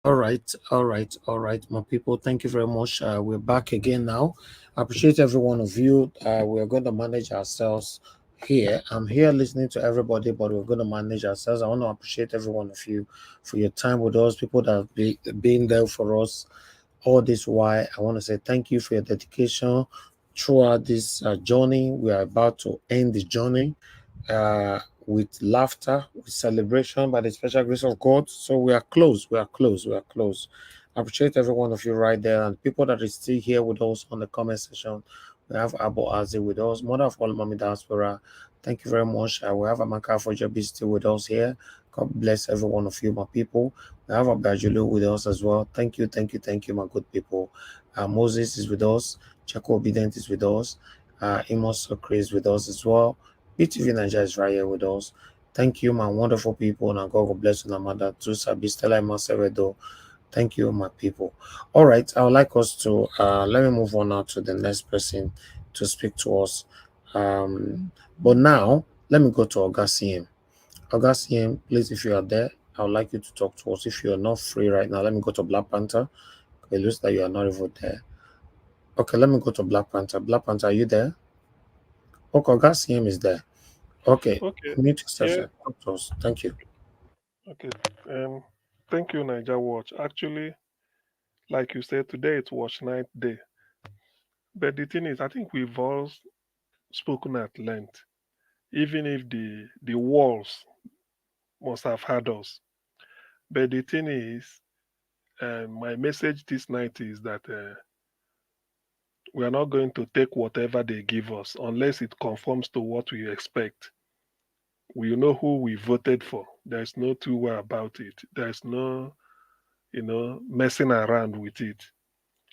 All right, my people. Thank you very much. We're back again now. I appreciate every one of you. We are going to manage ourselves here. I'm here listening to everybody, but we're going to manage ourselves. I want to appreciate every one of you for your time with us, people that have been there for us all this while. I want to say thank you for your dedication throughout this journey. We are about to end the journey with laughter, with celebration by the special grace of God. So we are close. We are close. We are close. I appreciate every one of you right there and people that is still here with us on the comment section. We have Abu Azi with us, Mother of all Mommy Diaspora. Thank you very much. We have Amaka Fojabi still with us here. God bless every one of you, my people. We have Abdajulu with us as well. Thank you, my good people. Moses is with us. Chaco Obedient is with us. Amos Sokri is with us as well. BTV Nigeria is right here with us. Thank you, my wonderful people, and God bless you, Namada, to Sabistela Maseredo. Thank you, my people. All right, I would like us to let me move on now to the next person to speak to us. But now, let me go to Augustine. Augustine, please, if you are there, I would like you to talk to us. If you are not free right now, let me go to Black Panther. It looks that you are not even there. Okay, let me go to Black Panther. Black Panther, are you there? Okay, Augustine is there. Okay, Okay. mute Yeah. yourself. Talk to us. Thank you. Okay. Um. Thank you, Niger Watch. Actually, like you said, today it's Watch Night Day. But the thing is, I think we've all spoken at length, even if the walls must have had us. But the thing is, my message this night is that we are not going to take whatever they give us unless it conforms to what we expect. We know who we voted for. There's no two way about it. There's no, messing around with it.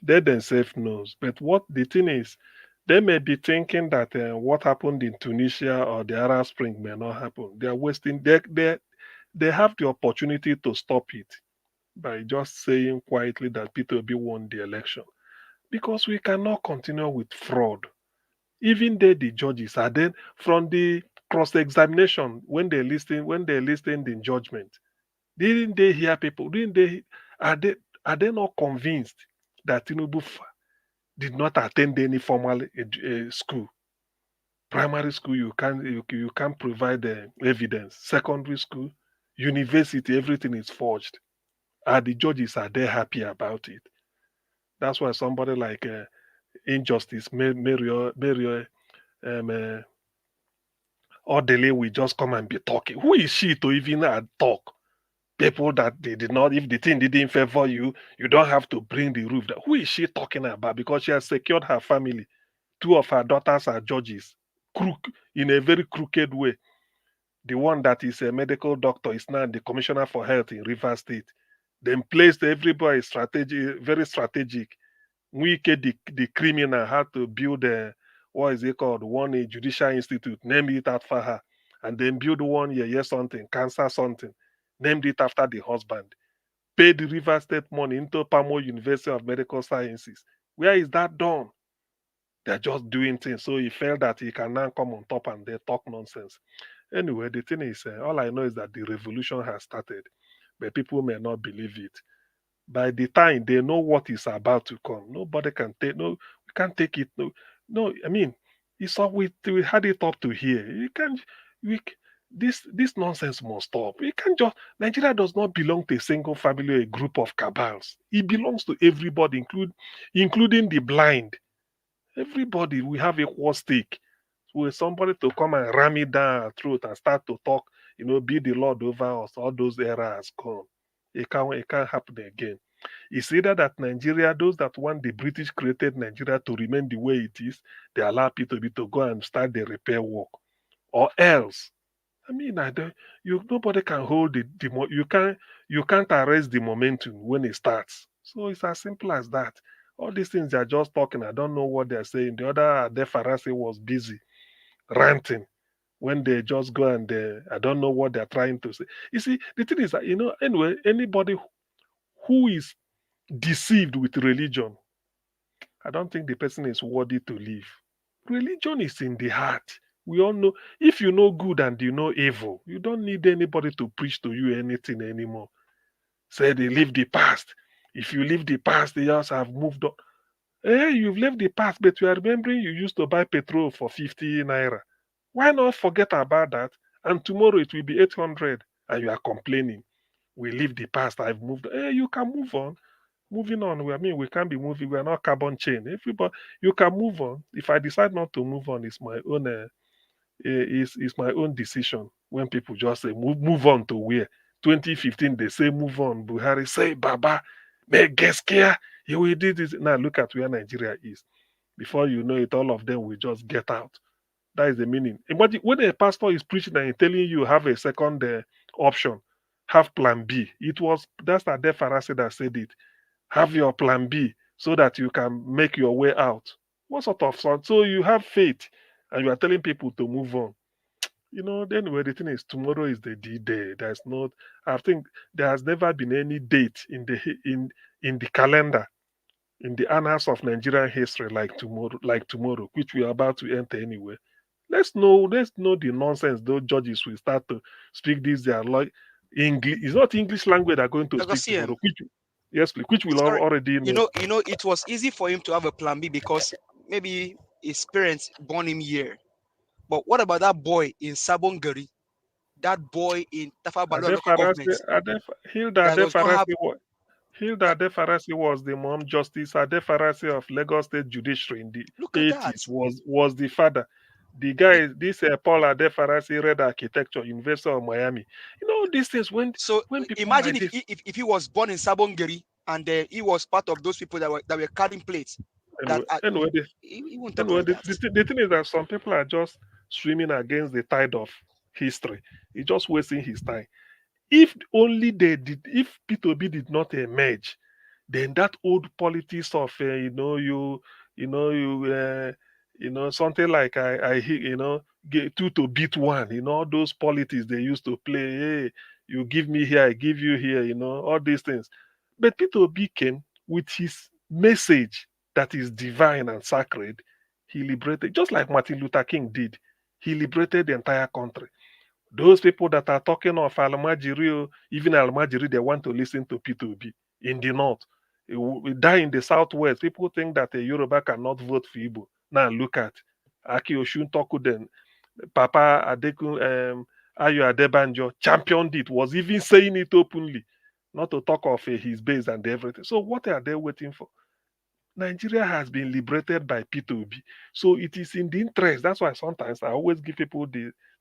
They themselves knows. But what the thing is, they may be thinking that what happened in Tunisia or the Arab Spring may not happen. They are wasting. They have the opportunity to stop it by just saying quietly that Peter Obi won the election, because we cannot continue with fraud. Even the judges are then from the cross-examination when they listened in judgment. Didn't they hear people? Didn't they are they not convinced that Tinubu did not attend any formal school? Primary school, you can't provide the evidence. Secondary school, university, everything is forged. And the judges are they happy about it? That's why somebody like Injustice Mario Odele will just come and be talking. Who is she to even talk? People that they did not, if the thing didn't favor you, you don't have to bring the roof down. Who is she talking about? Because she has secured her family. Two of her daughters are judges. In a very crooked way. The one that is a medical doctor is now the commissioner for health in Rivers State. Then placed everybody strategy, very strategic. Wike, the criminal, had to build a, what is it called? One a judicial institute, name it after her. And then build one, yeah, something, cancer something, named it after the husband. Paid the River State money into Pamo University of Medical Sciences. Where is that done? They're just doing things. So he felt that he can now come on top and they talk nonsense. Anyway, the thing is, all I know is that the revolution has started, but people may not believe it. By the time they know what is about to come, nobody can take. No, we can't take it. No, no. I mean, it's all we had it up to here. You can't. We this nonsense must stop. We can't just. Nigeria does not belong to a single family or a group of cabals. It belongs to everybody, including the blind. Everybody, we have equal stake. So somebody to come and ram it down our throat and start to talk, be the Lord over us, all those eras gone. It can't happen again. It's either that Nigeria, those that want the British created Nigeria to remain the way it is, they allow people to go and start the repair work. Or else, I mean, I don't, nobody can hold you can't arrest the momentum when it starts. So it's as simple as that. All these things they're just talking. I don't know what they're saying. The other De Farasi was busy ranting when they just go and I don't know what they're trying to say. You see, the thing is that anyway, anybody who is deceived with religion, I don't think the person is worthy to live. Religion is in the heart. We all know if you know good and you know evil, you don't need anybody to preach to you anything anymore. Say they leave the past. If you leave the past, they just have moved on. Eh, you've left the past, but you are remembering you used to buy petrol for 50 naira. Why not forget about that? And tomorrow it will be 800 and you are complaining. We leave the past, I've moved. Eh, you can move on. Moving on. I mean, we can't be moving. We are not carbon chain. Everybody, you can move on. If I decide not to move on, it's my own. Is my own decision. When people just say move on to where 2015 they say move on. Buhari say Baba, make gaskiya. You will do this. Now look at where Nigeria is. Before you know it, all of them will just get out. That is the meaning. Imagine when a pastor is preaching and telling you have a second option, have plan B. It was that's the Pharisee that said it. Have your plan B so that you can make your way out. What sort of song? So you have faith and you are telling people to move on. Anyway, the thing is, tomorrow is the D-Day. There's not. I think there has never been any date in the calendar, in the annals of Nigerian history like tomorrow, which we are about to enter anyway. Let's know the nonsense those judges will start to speak this. They are like English. It's not English language they're going to Because speak see, tomorrow. Which yes, please, which we'll sorry, already know. it was easy for him to have a plan B because maybe his parents born him here. But what about that boy in Sabongari? That boy in Tafa Balua local Adefarasi, government Hilda that does not have that. Adefarasi was the mom. Justice Adefarasi of Lagos State Judiciary in the Look at that. 80s was the father. The guy, this Paul Adefarasi read architecture, University of Miami. These things So when people imagine like if this. he was born in Sabongari and he was part of those people that were carrying plates. That Anyway, anyway, the, he won't talk anyway, like the, that. the thing is that some people are just swimming against the tide of history. He's just wasting his time. If only if P2B did not emerge, then that old politics of something like two to beat one, all those politics they used to play. Hey, you give me here, I give you here, all these things. But P2B came with his message that is divine and sacred. He liberated, just like Martin Luther King did. He liberated the entire country. Those people that are talking of Almajiri, even Almajiri, they want to listen to P2B in the north. We die in the southwest. People think that a Yoruba cannot vote for Igbo. Now look at Aki Oshun Tokuden, Papa Adekun, Ayo Adebanjo championed it, was even saying it openly, not to talk of his base and everything. So what are they waiting for? Nigeria has been liberated by P2B. So it is in the interest. That's why sometimes I always give people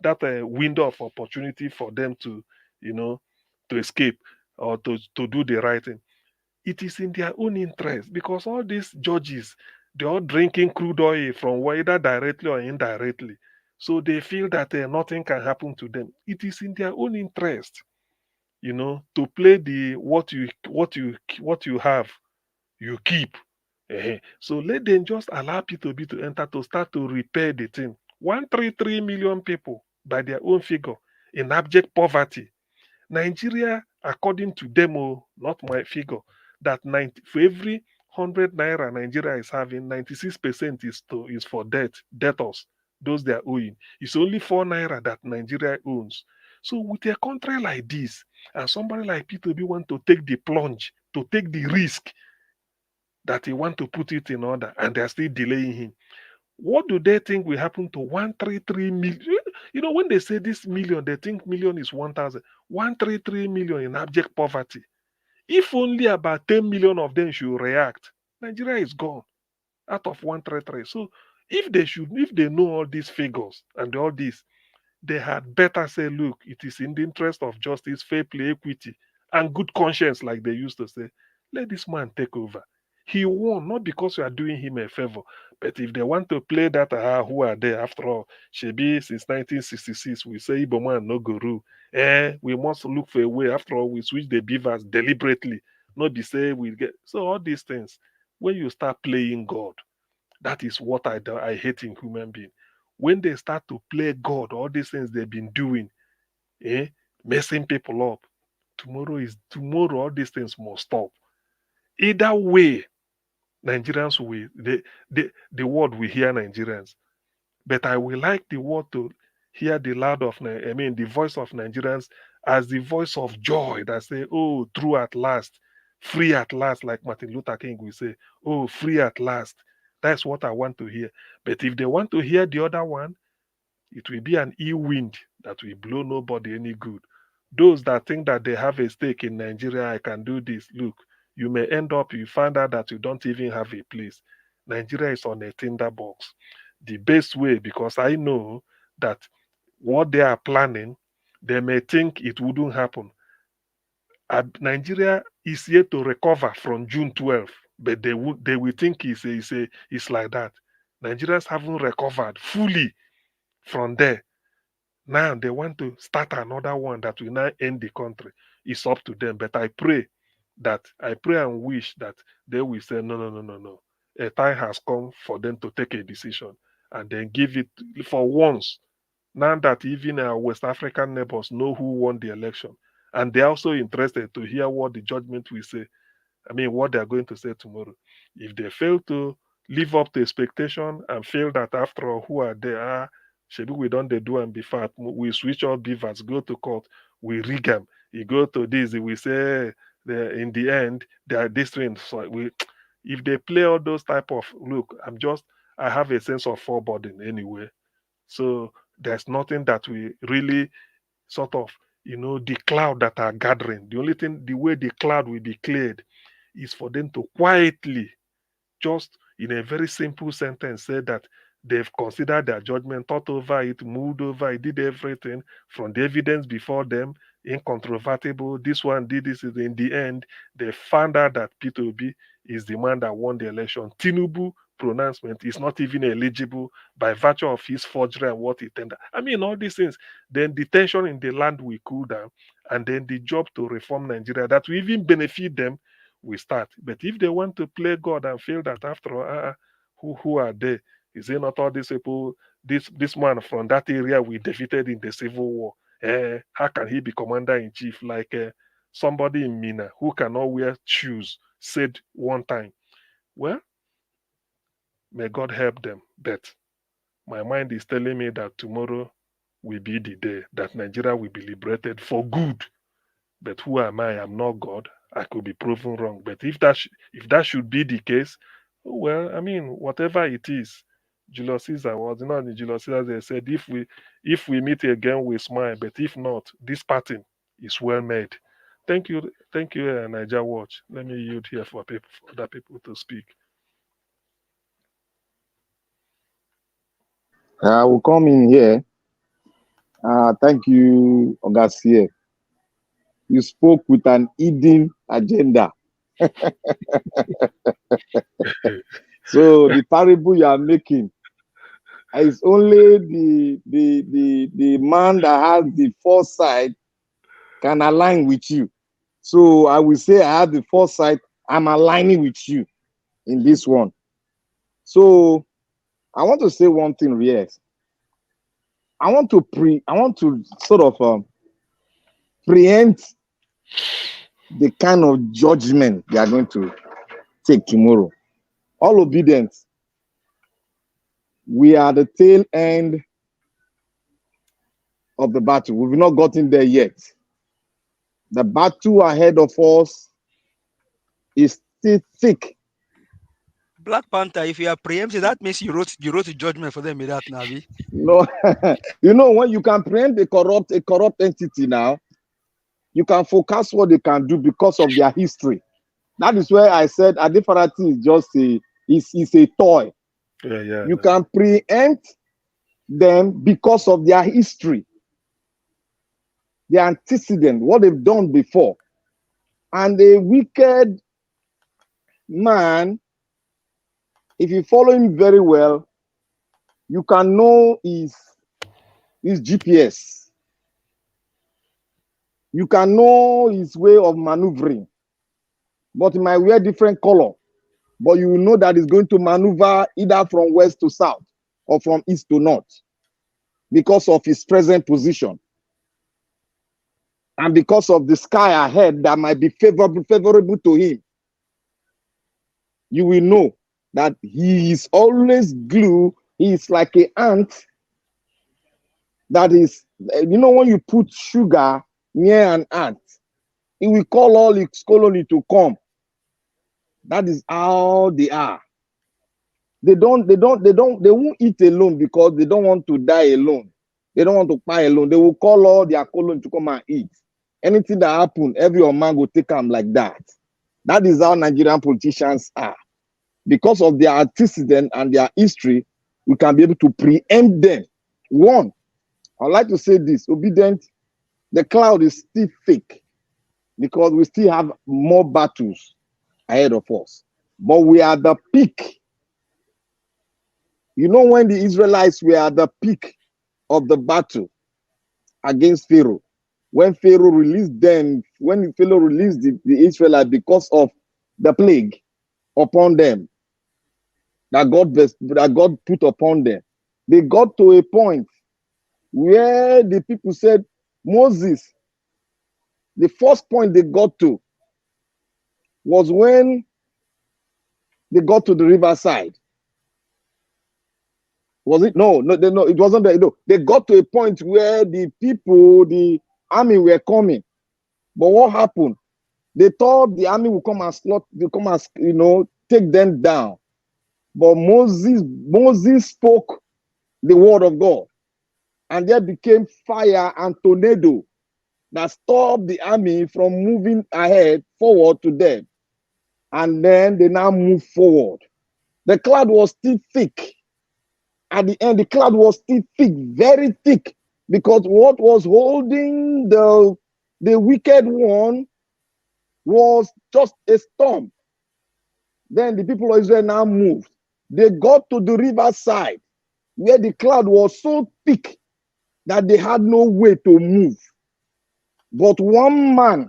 that window of opportunity for them to, you know, to escape or to do the right thing. It is in their own interest because all these judges, they're all drinking crude oil from either directly or indirectly. So they feel that nothing can happen to them. It is in their own interest, to play the what you have, you keep. So let them just allow P2B to enter to start to repair the thing. 133 million people, by their own figure, in abject poverty. Nigeria, according to demo, not my figure, that 90, for every 100 naira Nigeria is having, 96% is for debtors, those they are owing. It's only 4 naira that Nigeria owns. So with a country like this, and somebody like P2B want to take the plunge, to take the risk, that he want to put it in order and they're still delaying him. What do they think will happen to 133 million? When they say this million, they think million is 1,000. 133 million in abject poverty. If only about 10 million of them should react, Nigeria is gone out of 133. So if they know all these figures and all this, they had better say, look, it is in the interest of justice, fair play, equity, and good conscience, like they used to say. Let this man take over. He won, not because we are doing him a favor, but if they want to play that, who are they after all? Shebi, since 1966, we say Igbo man no guru. We must look for a way. After all, we switch the beavers deliberately. Not be say we get. So all these things, when you start playing God, that is what I hate in human being. When they start to play God, all these things they've been doing, eh, messing people up. Tomorrow. All these things must stop. Either way, Nigerians will the world will hear Nigerians. But I will like the world to hear the loud of I mean the voice of Nigerians as the voice of joy that say, oh, true at last, free at last, like Martin Luther King will say, oh, free at last. That's what I want to hear. But if they want to hear the other one, it will be an ill wind that will blow nobody any good. Those that think that they have a stake in Nigeria, I can do this. Look, you may end up, you find out that you don't even have a place. Nigeria is on a tinderbox. The best way, because I know that what they are planning, they may think it wouldn't happen. Nigeria is yet to recover from June 12th, but they will think it's like that. Nigerians haven't recovered fully from there. Now they want to start another one that will now end the country. It's up to them. But I pray and wish that they will say, no, no, no, no, no. A time has come for them to take a decision and then give it for once. Now that even our West African neighbors know who won the election, and they're also interested to hear what the judgment will say. I mean, what they're going to say tomorrow. If they fail to live up to expectation and feel that after all, who are they? Maybe we don't they do and be fat. We switch all beavers, go to court, we rig them. You go to this, we say in the end they are this thing. So if they play all those type of look, I have a sense of foreboding anyway. So there's nothing that we really sort of, the cloud that are gathering. The only thing, the way the cloud will be cleared is for them to quietly, just in a very simple sentence, say that they've considered their judgment, thought over it, moved over it, did everything from the evidence before them, incontrovertible. This one did this. In the end, they found out that P2B is the man that won the election. Tinubu pronouncement is not even eligible by virtue of his forgery and what he tendered. I mean, all these things. Then the tension in the land will cool down, and then the job to reform Nigeria that will even benefit them will start. But if they want to play God and feel that after all, who are they? Is it not all these people, this man from that area we defeated in the civil war? How can he be commander in chief like somebody in Mina who cannot wear shoes said one time? Well, may God help them. But my mind is telling me that tomorrow will be the day that Nigeria will be liberated for good. But who am I? I'm not God. I could be proven wrong. But if that should be the case, well, I mean, whatever it is, Julius Caesar was not in Julius Caesar. They said, if we meet again, we smile. But if not, this pattern is well made. Thank you, Niger Watch. Let me yield here for other people to speak. I will come in here. Thank you, Ogasie. You spoke with an hidden agenda. So the parable you are making is only the man that has the foresight can align with you. So I will say I have the foresight. I'm aligning with you in this one. So I want to say one thing, yes. I want to sort of preempt the kind of judgment they are going to take tomorrow. All obedience. We are the tail end of the battle. We've not gotten there yet. The battle ahead of us is still thick. Black Panther, if you are preempting, that means you wrote a judgment for them with that, Navi. No, when you can preempt a corrupt entity now, you can forecast what they can do because of their history. That is where I said Adefarati is just a toy. Yeah. You can preempt them because of their history, their antecedent, what they've done before. And a wicked man, if you follow him very well, you can know his GPS. You can know his way of maneuvering. But he might wear different color. But you will know that he's going to maneuver either from west to south or from east to north because of his present position. And because of the sky ahead that might be favorable to him. You will know that he is always glue. He is like an ant that is, when you put sugar near an ant. He will call all his colony to come. That is how they are. They won't eat alone because they don't want to die alone. They don't want to die alone. They will call all their colony to come and eat. Anything that happen, every man will take them like that. That is how Nigerian politicians are. Because of their antecedent and their history, we can be able to preempt them. One, I'd like to say this, obedient, the cloud is still fake because we still have more battles ahead of us. But we are at the peak. You know, when the Israelites were at the peak of the battle against Pharaoh, when Pharaoh released them, when Pharaoh released the Israelites because of the plague upon them, that God put upon them, they got to a point where the people said, Moses, the first point they got to was when they got to the riverside. Was it? No, it wasn't there. No, they got to a point where the people, the army were coming. But what happened? They thought the army would come and take them down. But Moses spoke the word of God. And there became fire and tornado that stopped the army from moving ahead forward to them. And then they now move forward. The cloud was still thick. At the end, the cloud was still thick, very thick, because what was holding the wicked one was just a storm. Then the people of Israel now moved. They got to the riverside where the cloud was so thick that they had no way to move. But one man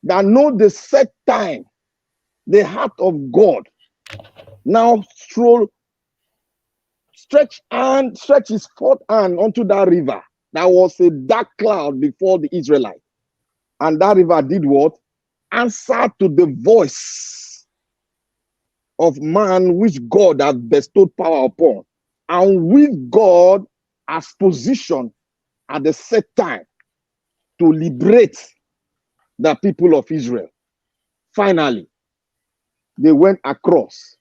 that knows the set time, the heart of God, now stretch his fourth hand onto that river. That was a dark cloud before the Israelites. And that river did what? Answer to the voice of man which God has bestowed power upon. And with God as position at the set time to liberate the people of Israel. Finally, they went across.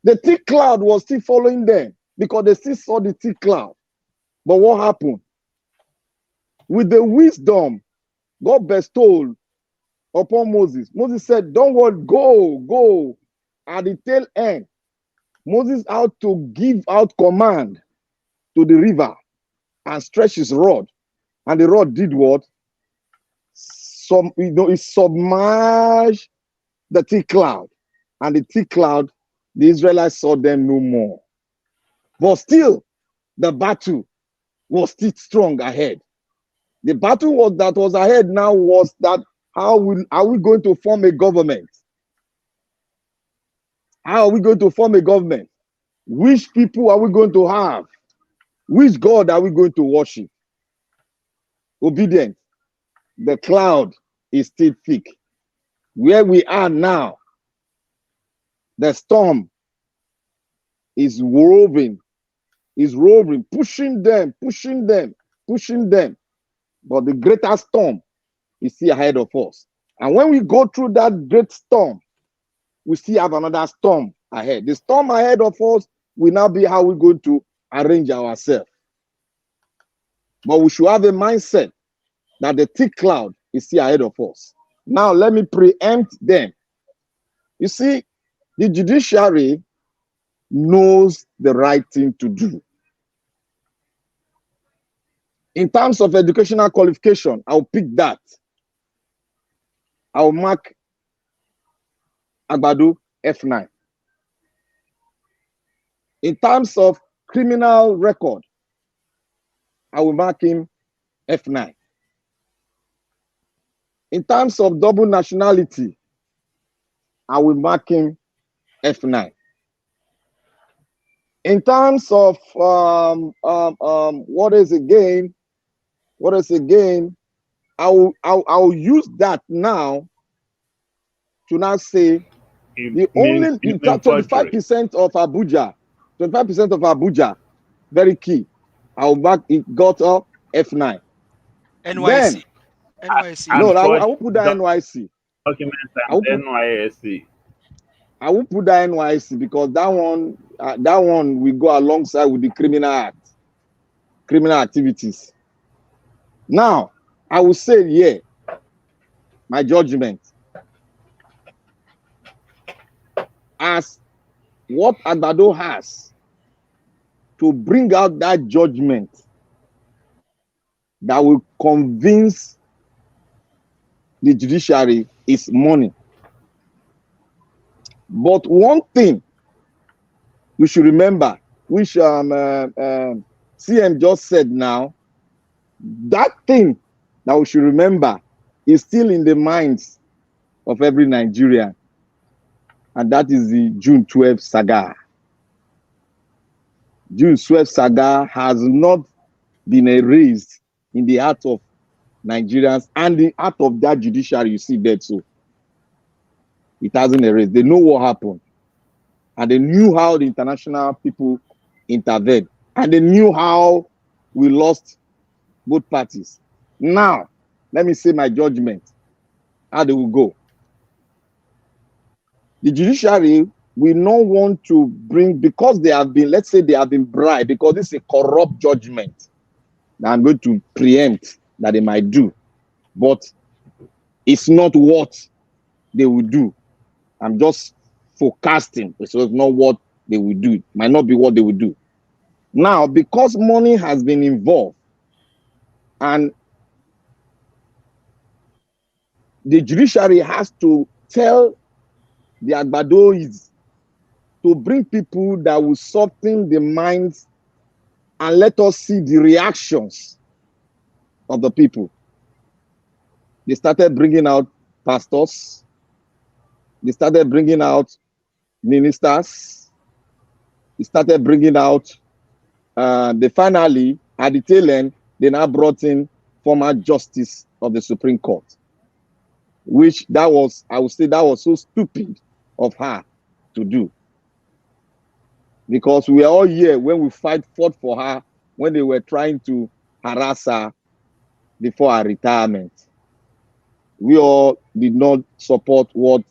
The thick cloud was still following them because they still saw the thick cloud. But what happened? With the wisdom God bestowed upon Moses, Moses said, don't worry, go. At the tail end, Moses had to give out command to the river and stretch his rod. And the rod did what? It submerged the thick cloud. And the thick cloud, the Israelites saw them no more. But still, the battle was still strong ahead. The battle that was ahead now was that are we going to form a government? How are we going to form a government? Which people are we going to have? Which God are we going to worship? Obedient. The cloud is still thick. Where we are now, the storm is roving, pushing them. But the greater storm is still ahead of us. And when we go through that great storm, we still have another storm ahead. The storm ahead of us will now be how we're going to arrange ourselves. But we should have a mindset that the thick cloud is still ahead of us. Now, let me preempt them. You see, the judiciary knows the right thing to do. In terms of educational qualification, I'll pick that. I'll mark Agbado F9. In terms of criminal record, I will mark him F9. In terms of double nationality, I will mark him F9. In terms of what is again? I'll use that now to now say the only 25% of Abuja, 25% of Abuja, very key. I'll mark it got up F9. NYC. NYC. No, I will put that NYC. Documents and NYSC. I will put that NYC because that one will go alongside with the criminal activities. Now, I will say here, my judgment, as what Agbado has to bring out that judgment that will convince the judiciary is money. But one thing we should remember, which CM just said now, that thing that we should remember is still in the minds of every Nigerian, and that is the June 12 saga. June 12 saga has not been erased in the heart of Nigerians and the heart of that judiciary you see there too. It hasn't erased. They know what happened. And they knew how the international people intervened. And they knew how we lost both parties. Now, let me say my judgment. How they will go. The judiciary will not want to bring, because they have been, let's say they have been bribed, because this is a corrupt judgment that I'm going to preempt that they might do. But it's not what they will do. I'm just forecasting. It's not what they will do. It might not be what they will do. Now, because money has been involved, and the judiciary has to tell the Agbadois to bring people that will soften the minds and let us see the reactions of the people. They started bringing out pastors. They started bringing out ministers. They started bringing out, they finally, at the tail end, they now brought in former justice of the Supreme Court, which that was, I would say that was so stupid of her to do. Because we are all here when we fought for her, when they were trying to harass her before her retirement. We all did not support what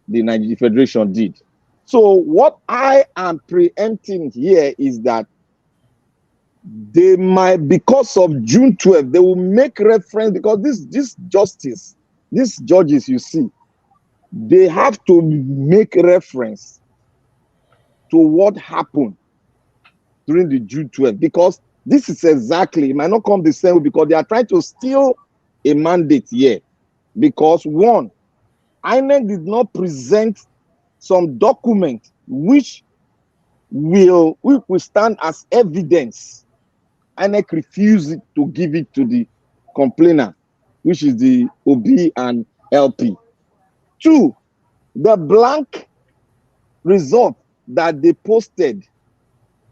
the Nigeria Federation did. So what I am preempting here is that they might, because of June 12th, they will make reference, because this justice, these judges you see, they have to make reference to what happened during the June 12th, because this is exactly, it might not come the same way, because they are trying to steal a mandate here. Because one, INEC did not present some document which will stand as evidence. INEC refused to give it to the complainer, which is the OB and LP. Two, the blank result that they posted,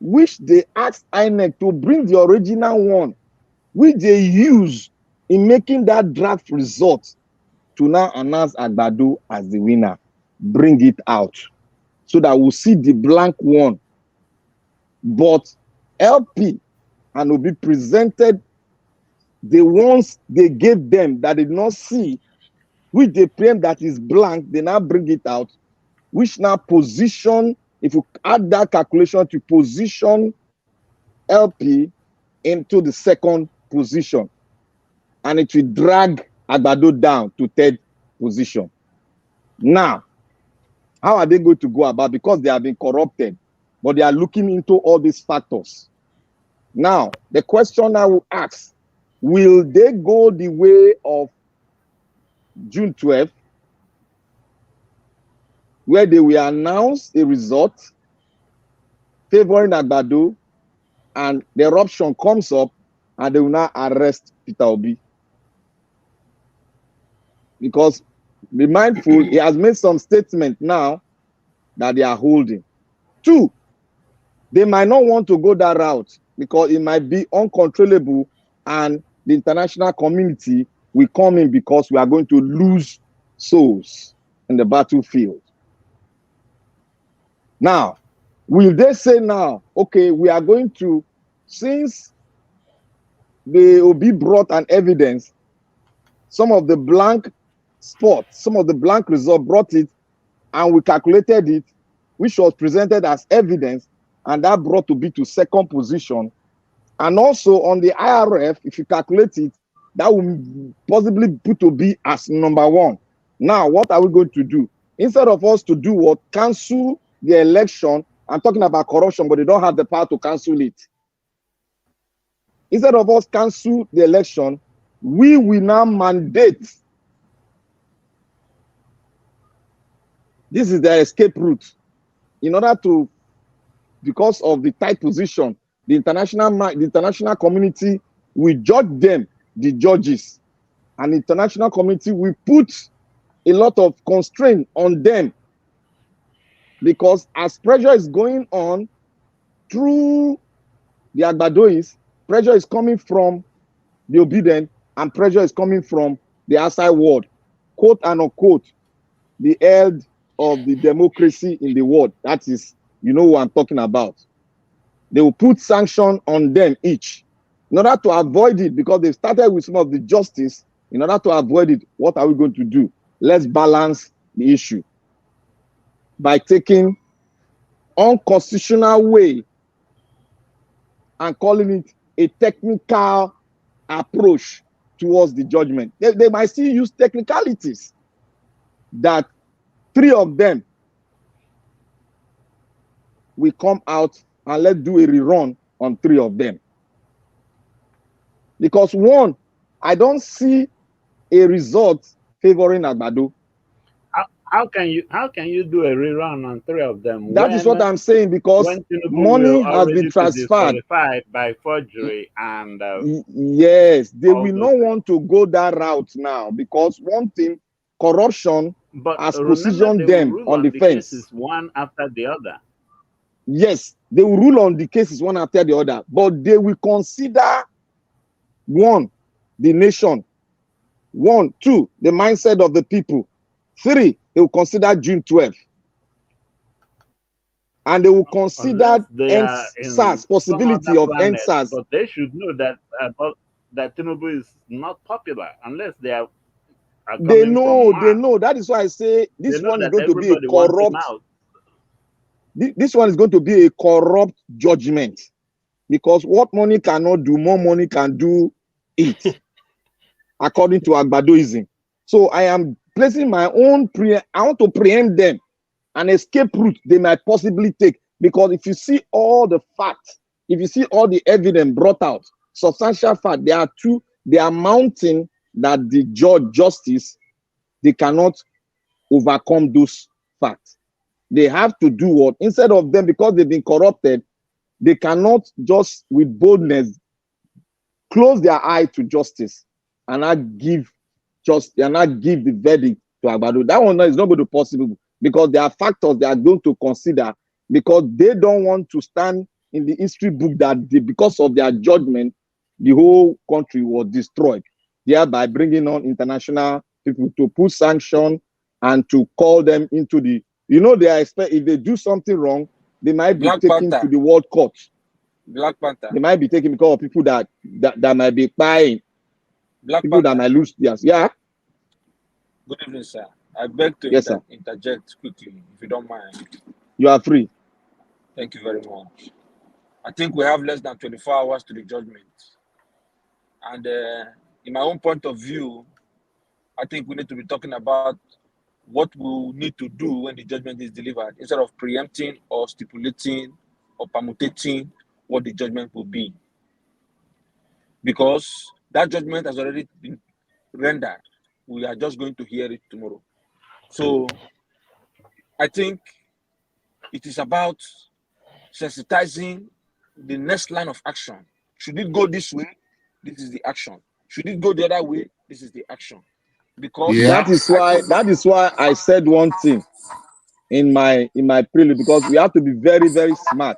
which they asked INEC to bring the original one, which they use in making that draft result to now announce Agbado as the winner. Bring it out so that we'll see the blank one. But LP and OB presented the ones they gave them that did not see, which they claim that is blank, they now bring it out, which now position, if you add that calculation to position LP into the second position, and it will drag Agbado down to third position. Now, how are they going to go about? Because they have been corrupted, but they are looking into all these factors. Now, the question I will ask, will they go the way of June 12th, where they will announce a result favoring Agbado, and the eruption comes up, and they will now arrest Peter Obi? Because, be mindful, he has made some statement now that they are holding. Two, they might not want to go that route because it might be uncontrollable, and the international community will come in because we are going to lose souls in the battlefield. Now, will they say now, okay, we are going to, since the OB brought an evidence some of the blank spots, some of the blank result, brought it, and we calculated it, which was presented as evidence, and that brought to be to second position. And also on the IRF, if you calculate it, that will possibly put to be as number 1. Now, what are we going to do? Instead of us to do what? Cancel the election. I'm talking about corruption, but they don't have the power to cancel it. Instead of us cancel the election, we will now mandate. This is the escape route. In order to, because of the tight position, the international community will judge them, the judges, and the international community will put a lot of constraint on them, because as pressure is going on through the Agbadois, pressure is coming from the obedient, and pressure is coming from the outside world, quote and unquote, the head of the democracy in the world. That is, you know what I'm talking about. They will put sanction on them each. In order to avoid it, because they started with some of the justice, in order to avoid it, what are we going to do? Let's balance the issue by taking unconstitutional way and calling it a technical approach towards the judgment. They might still use technicalities that 3 of them will come out, and let's do a rerun on 3 of them. Because 1, I don't see a result favoring Agbado. How can you do a rerun on 3 of them? That is what I'm saying, because money has been transferred by forgery, and yes, they will not want to go that route now, because one thing, corruption has positioned them on the fence. Cases one after the other. Yes, they will rule on the cases one after the other, but they will consider 1, the nation, 1, 2, the mindset of the people, 3, they will consider June 12th, and they will consider NSAS, possibility of NSAS. But they should know that that Tinubu is not popular unless they are. They know. That is why I say this one is going to be a corrupt. This one is going to be a corrupt judgment, because what money cannot do, more money can do it, according to Agbadoism. So I am placing my own I want to preempt them, an escape route they might possibly take, because if you see all the facts, if you see all the evidence brought out, substantial fact, they are mounting that the justice, they cannot overcome those facts. They have to do what? Instead of them, because they've been corrupted, they cannot just with boldness close their eye to justice and not give the verdict to Agbado. That one is not going to be possible, because there are factors they are going to consider, because they don't want to stand in the history book that because of their judgment, the whole country was destroyed, thereby bringing on international people to put sanction and to call them into the, they expect if they do something wrong, they might be taken to the world court. Black Panther. They might be taken because of people that might be buying. People that might lose theirs. Yeah. Good evening, sir. I beg to interject quickly, if you don't mind. You are free. Thank you very much. I think we have less than 24 hours to the judgment. And in my own point of view, I think we need to be talking about what we need to do when the judgment is delivered, instead of preempting or stipulating or permutating what the judgment will be. Because that judgment has already been rendered. We are just going to hear it tomorrow. So I think it is about sensitizing the next line of action. Should it go this way? This is the action. Should it go the other way? This is the action. Because that is why I said one thing in my prelude, because we have to be very, very smart.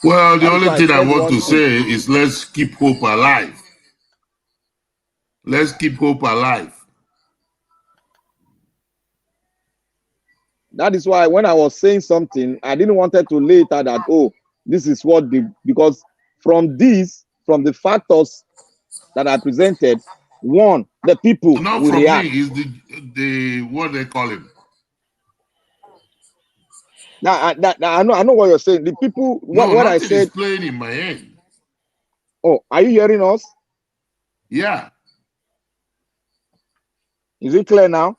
Well, the only thing I want to say is let's keep hope alive. Let's keep hope alive. That is why when I was saying something, I didn't want to lay it out that, oh, this is what because from the factors that I presented, one, the people Not will from react. me. Is the what they call him? Now, I know what you're saying. The people, No, what I nothing is said. playing in my end. Oh, are you hearing us? Yeah. Is it clear now?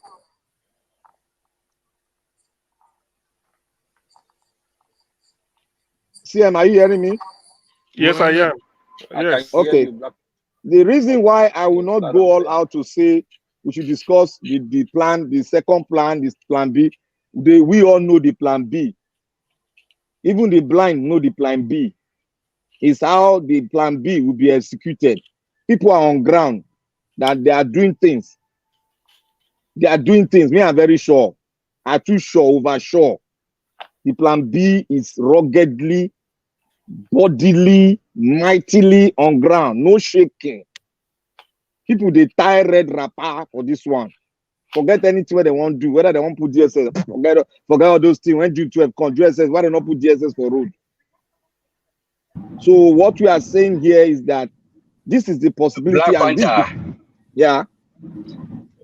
CM, are you hearing me? Yes, I am. I Yes. can hear Okay. you, Black. The reason why I will not Loud go and all clear. out to say we should discuss the plan, the second plan, this plan B. We all know the plan B. Even the blind know the plan B. Is how the plan B will be executed. People are on ground that they are doing things. They are doing things. Me, I'm very sure. I'm too sure, over sure. The plan B is ruggedly, bodily, mightily on ground. No shaking. People, they tie red wrapper for this one. Forget anything where they want to do, whether they want to put DSS, forget all those things. When June 12 come, DSS, why they not put DSS for road? So what we are saying here is that this is the possibility, Black and this, Panther, yeah.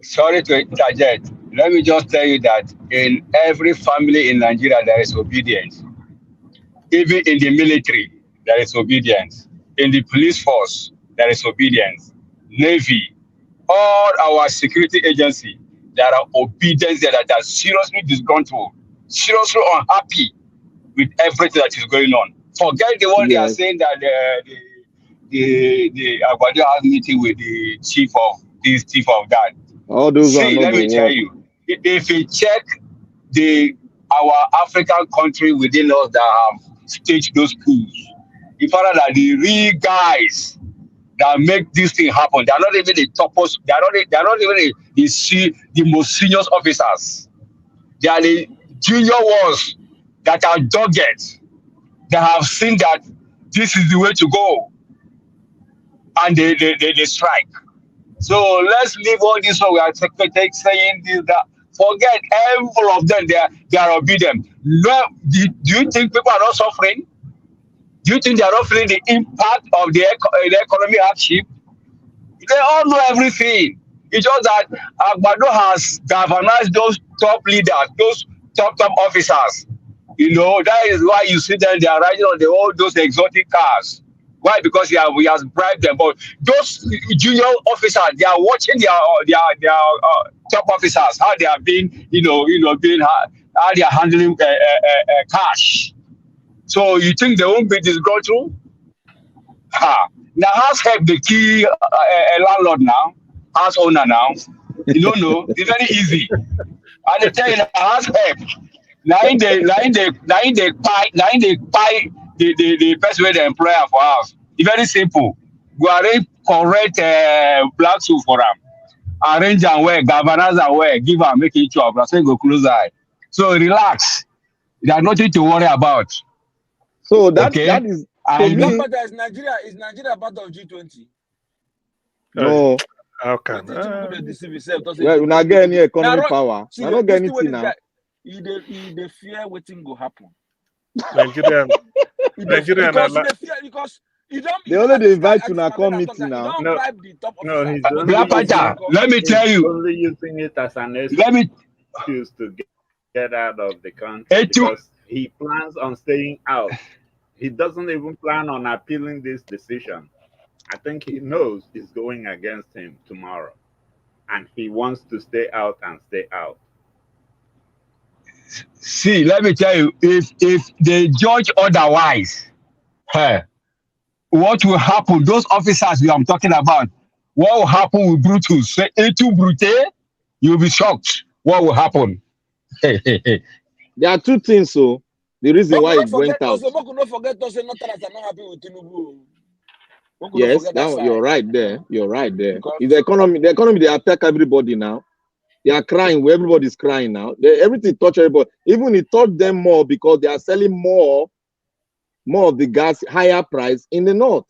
sorry to interject. Let me just tell you that in every family in Nigeria, there is obedience. Even in the military, there is obedience. In the police force, there is obedience. Navy, all our security agency, there are obedience there that are seriously disgruntled, seriously unhappy with everything that is going on. Forget the one they are Yes. saying that the Agbado has meeting with the chief of this, chief of that. All those are See, not let go me tell work. you, if you check our African country within us that have staged those coups, you find out that the real guys that make this thing happen, they are not even the toppers, they are not even the most senior officers. They are the junior ones that are dogged. They have seen that this is the way to go, and they strike. So let's leave all this one. We are saying this, that. Forget all of them. They are obedient. No, do you think people are not suffering? Do you think they are not feeling the impact of the economic hardship? They all know everything. It's just that Agbado has galvanized those top leaders, those top officers. You know, that is why you see them, they are riding on all those exotic cars. Why? Because we have bribed them. But those junior officers, they are watching their top officers, how they are being, how they are handling cash. So you think they won't be disgruntled? Ha! Now house help the key landlord now, house owner now. You don't know. It's very easy. And they tell you now house help. Now in they buy the person where the employer for house. It's very simple. Go arrange correct black suit for them. Arrange and wear, governors and wear, give am make it chop. Say go close eye. So relax. There's nothing to worry about. So that Okay. is to And Black me. Panther, is Nigeria part of G20? No, How can? Wetin people dey deceive yourself? Talk say well, we not G20 get any Now, economic power. see, We not get this thing wey anything this now. guy, he dey fear wetin go happen. Nigerian, Nigerian, Because he dey fear because you don't. They You only like dey this guy invite Addis to na come Ababa talk meeting that he now. don't No, bribe the top no, officers. he's Make only they Black go using Panther, come. let me he's tell you. only using it as an Let me excuse to get out of the country it too. because he plans on staying out. He doesn't even plan on appealing this decision. I think he knows it's going against him tomorrow, and he wants to stay out and stay out. See, let me tell you, if they judge otherwise, hey, what will happen? Those officers we are talking about, what will happen with Brutus? Say Etu Brute, you'll be shocked. What will happen? There are two things. So the reason Make we why not it went forget out. also. Make we not forget also. Not that I'm not happy with Tinubu. Make we not Yes, forget that you're side right there. You're right there. because It's the economy. The economy, they attack everybody now. They are crying. Everybody's crying now. Everything touch everybody. Even it touch them more because they are selling more of the gas higher price in the north.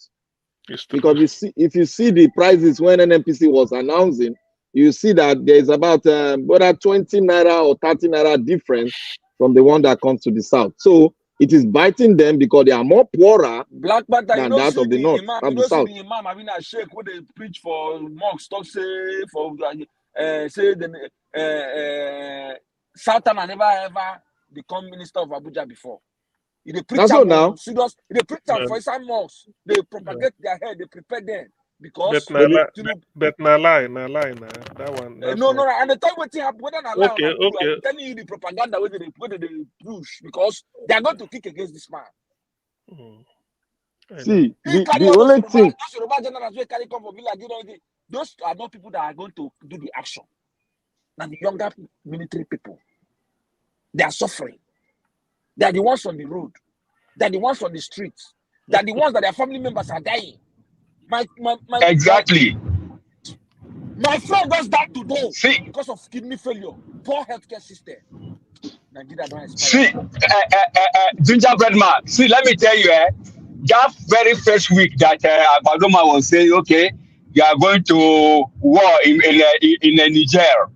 it's true. Because if you see the prices when NNPC was announcing, you see that there's about whether 20 naira or 30 naira difference from the one that comes to the south. So it is biting them because they are more poorer Black Panther, than that of the north imam, and the south. the imam having a sheikh where they preach for mosques, talk say for say the Sultan never ever become minister of Abuja before. They preach That's all now. serious. They preach for inside mosques. They propagate their head. They prepare them because but na lie, that one. no. And the time what happen, whether na lie or not, Okay. I'm telling you the propaganda where they push because they are going to kick against this man. See, the only thing. Those are not people that are going to do the action. And the younger military people, they are suffering. They are the ones on the road. They are the ones on the streets. They are the ones that their family members are dying. Exactly. My friend was died today See, because of kidney failure. Poor healthcare system. Nigeria don't see, inspire. gingerbread man. See, let me tell you, that very first week that Abadoma was saying, okay, you are going to war in Niger.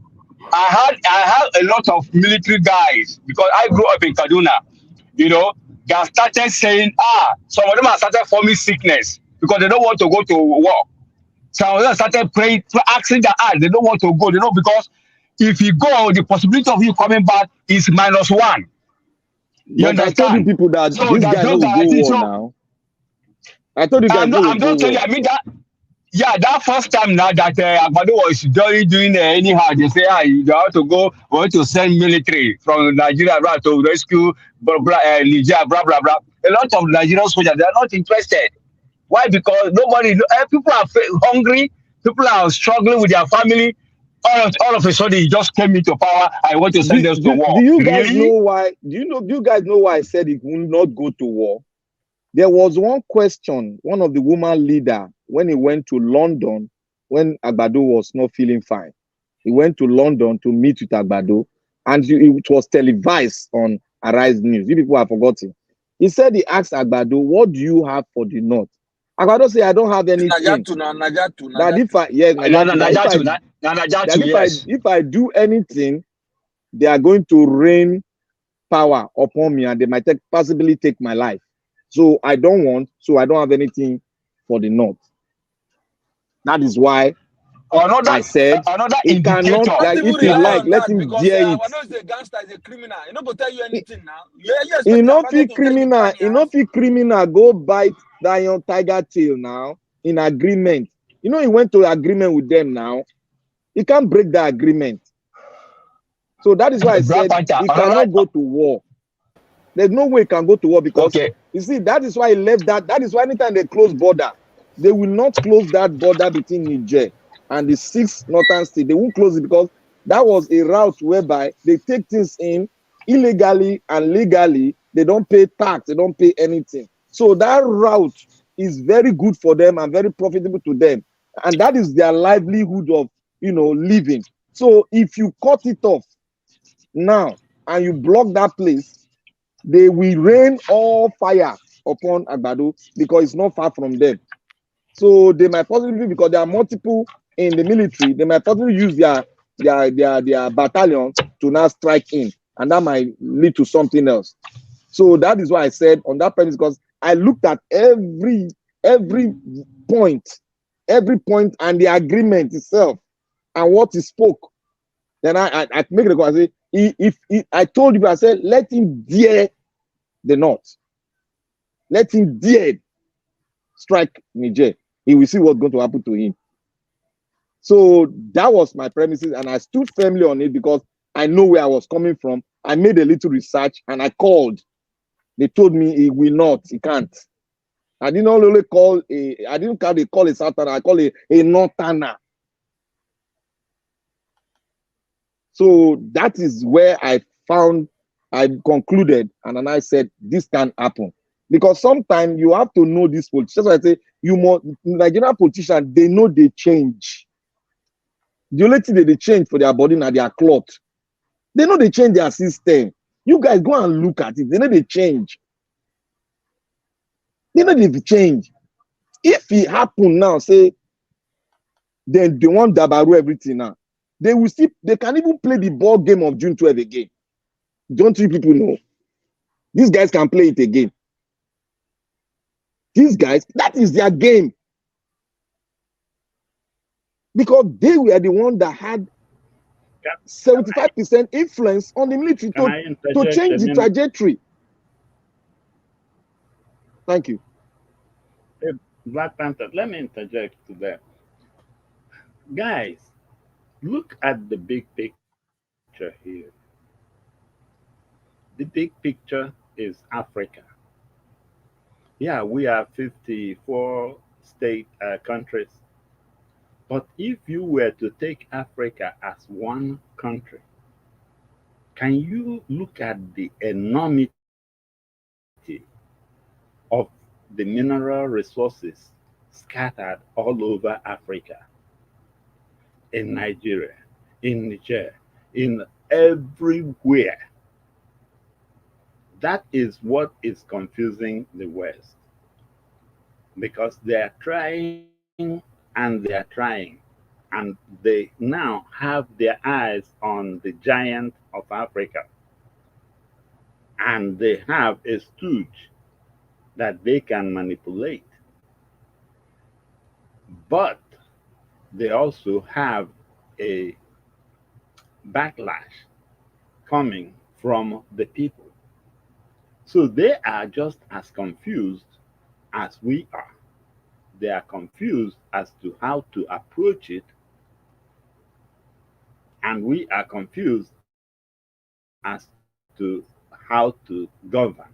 I had a lot of military guys because I grew up in Kaduna. You know, they have started saying, some of them have started forming sickness because they don't want to go to war. Some of them started praying, asking their eyes, they don't want to go, because if you go, the possibility of you coming back is -1. You But understand? I told you people that So this guy no will go guarantee. war So now. I told you guys I'm not telling you. I mean that. Yeah, that first time now that Agbado was doing anyhow, they say, you have to go, we want to send military from Nigeria to rescue Niger, blah, blah, blah. A lot of Nigerian soldiers, they are not interested. Why? Because people are hungry, people are struggling with their family. All of a sudden, he just came into power. I want to send us to war. Do you guys Really? know why? Do you guys know why I said it will not go to war? There was one question, one of the woman leader, when he went to London, when Agbado was not feeling fine. He went to London to meet with Agbado, and it was televised on Arise News. You people have forgotten. He said he asked Agbado, what do you have for the North? Agbado said, I don't have anything. That if I do anything, they are going to rain power upon me and they might possibly take my life. So I don't have anything for the North. That is why I said he cannot, like, if he like, let him dare it. The gangster is a criminal. He not go tell you anything now. Enough criminal go bite that young tiger tail now in agreement. He went to agreement with them now. He can't break the agreement. So that is why I said he cannot go to war. There's no way he can go to war because you see, that is why he left that. That is why anytime they close border, they will not close that border between Niger and the 6 northern states. They won't close it because that was a route whereby they take things in illegally and legally. They don't pay tax, they don't pay anything. So that route is very good for them and very profitable to them. And that is their livelihood of, living. So if you cut it off now and you block that place, they will rain all fire upon Agbado because it's not far from them. So they might possibly, because there are multiple in the military, they might possibly use their battalion to now strike in, and that might lead to something else. So that is why I said on that premise, because I looked at every point and the agreement itself and what he spoke. Then I make the call. I say, if I told you, I said, let him dare the North. Let him dare strike Niger. He will see what's going to happen to him. So that was my premises, and I stood firmly on it because I know where I was coming from. I made a little research and I called. They told me he will not, he can't. I didn't only call a Southerner, I call it a Northerner. So that is where I concluded, and then I said, this can happen. Because sometimes you have to know these politicians. I say, Nigerian politicians, they know they change. The only thing they change for their body and their cloth. They know they change their system. You guys go and look at it. They know they change. They know they change. If it happen now, say, then they want Dabaru everything now. They will see, they can even play the ball game of June 12 again. Don't you people know? These guys can play it again. These guys, that is their game. Because they were the one that had 75% influence on the military to change the trajectory. Thank you. Hey, Black Panther, let me interject to that. Guys, look at the big picture here. The big picture is Africa. Yeah, we are 54 state countries. But if you were to take Africa as one country, can you look at the enormity of the mineral resources scattered all over Africa, in Nigeria, in Niger, in everywhere? That is what is confusing the West, because they are trying and they are trying, and they now have their eyes on the giant of Africa, and they have a stooge that they can manipulate. But they also have a backlash coming from the people. So they are just as confused as we are. They are confused as to how to approach it, and we are confused as to how to govern.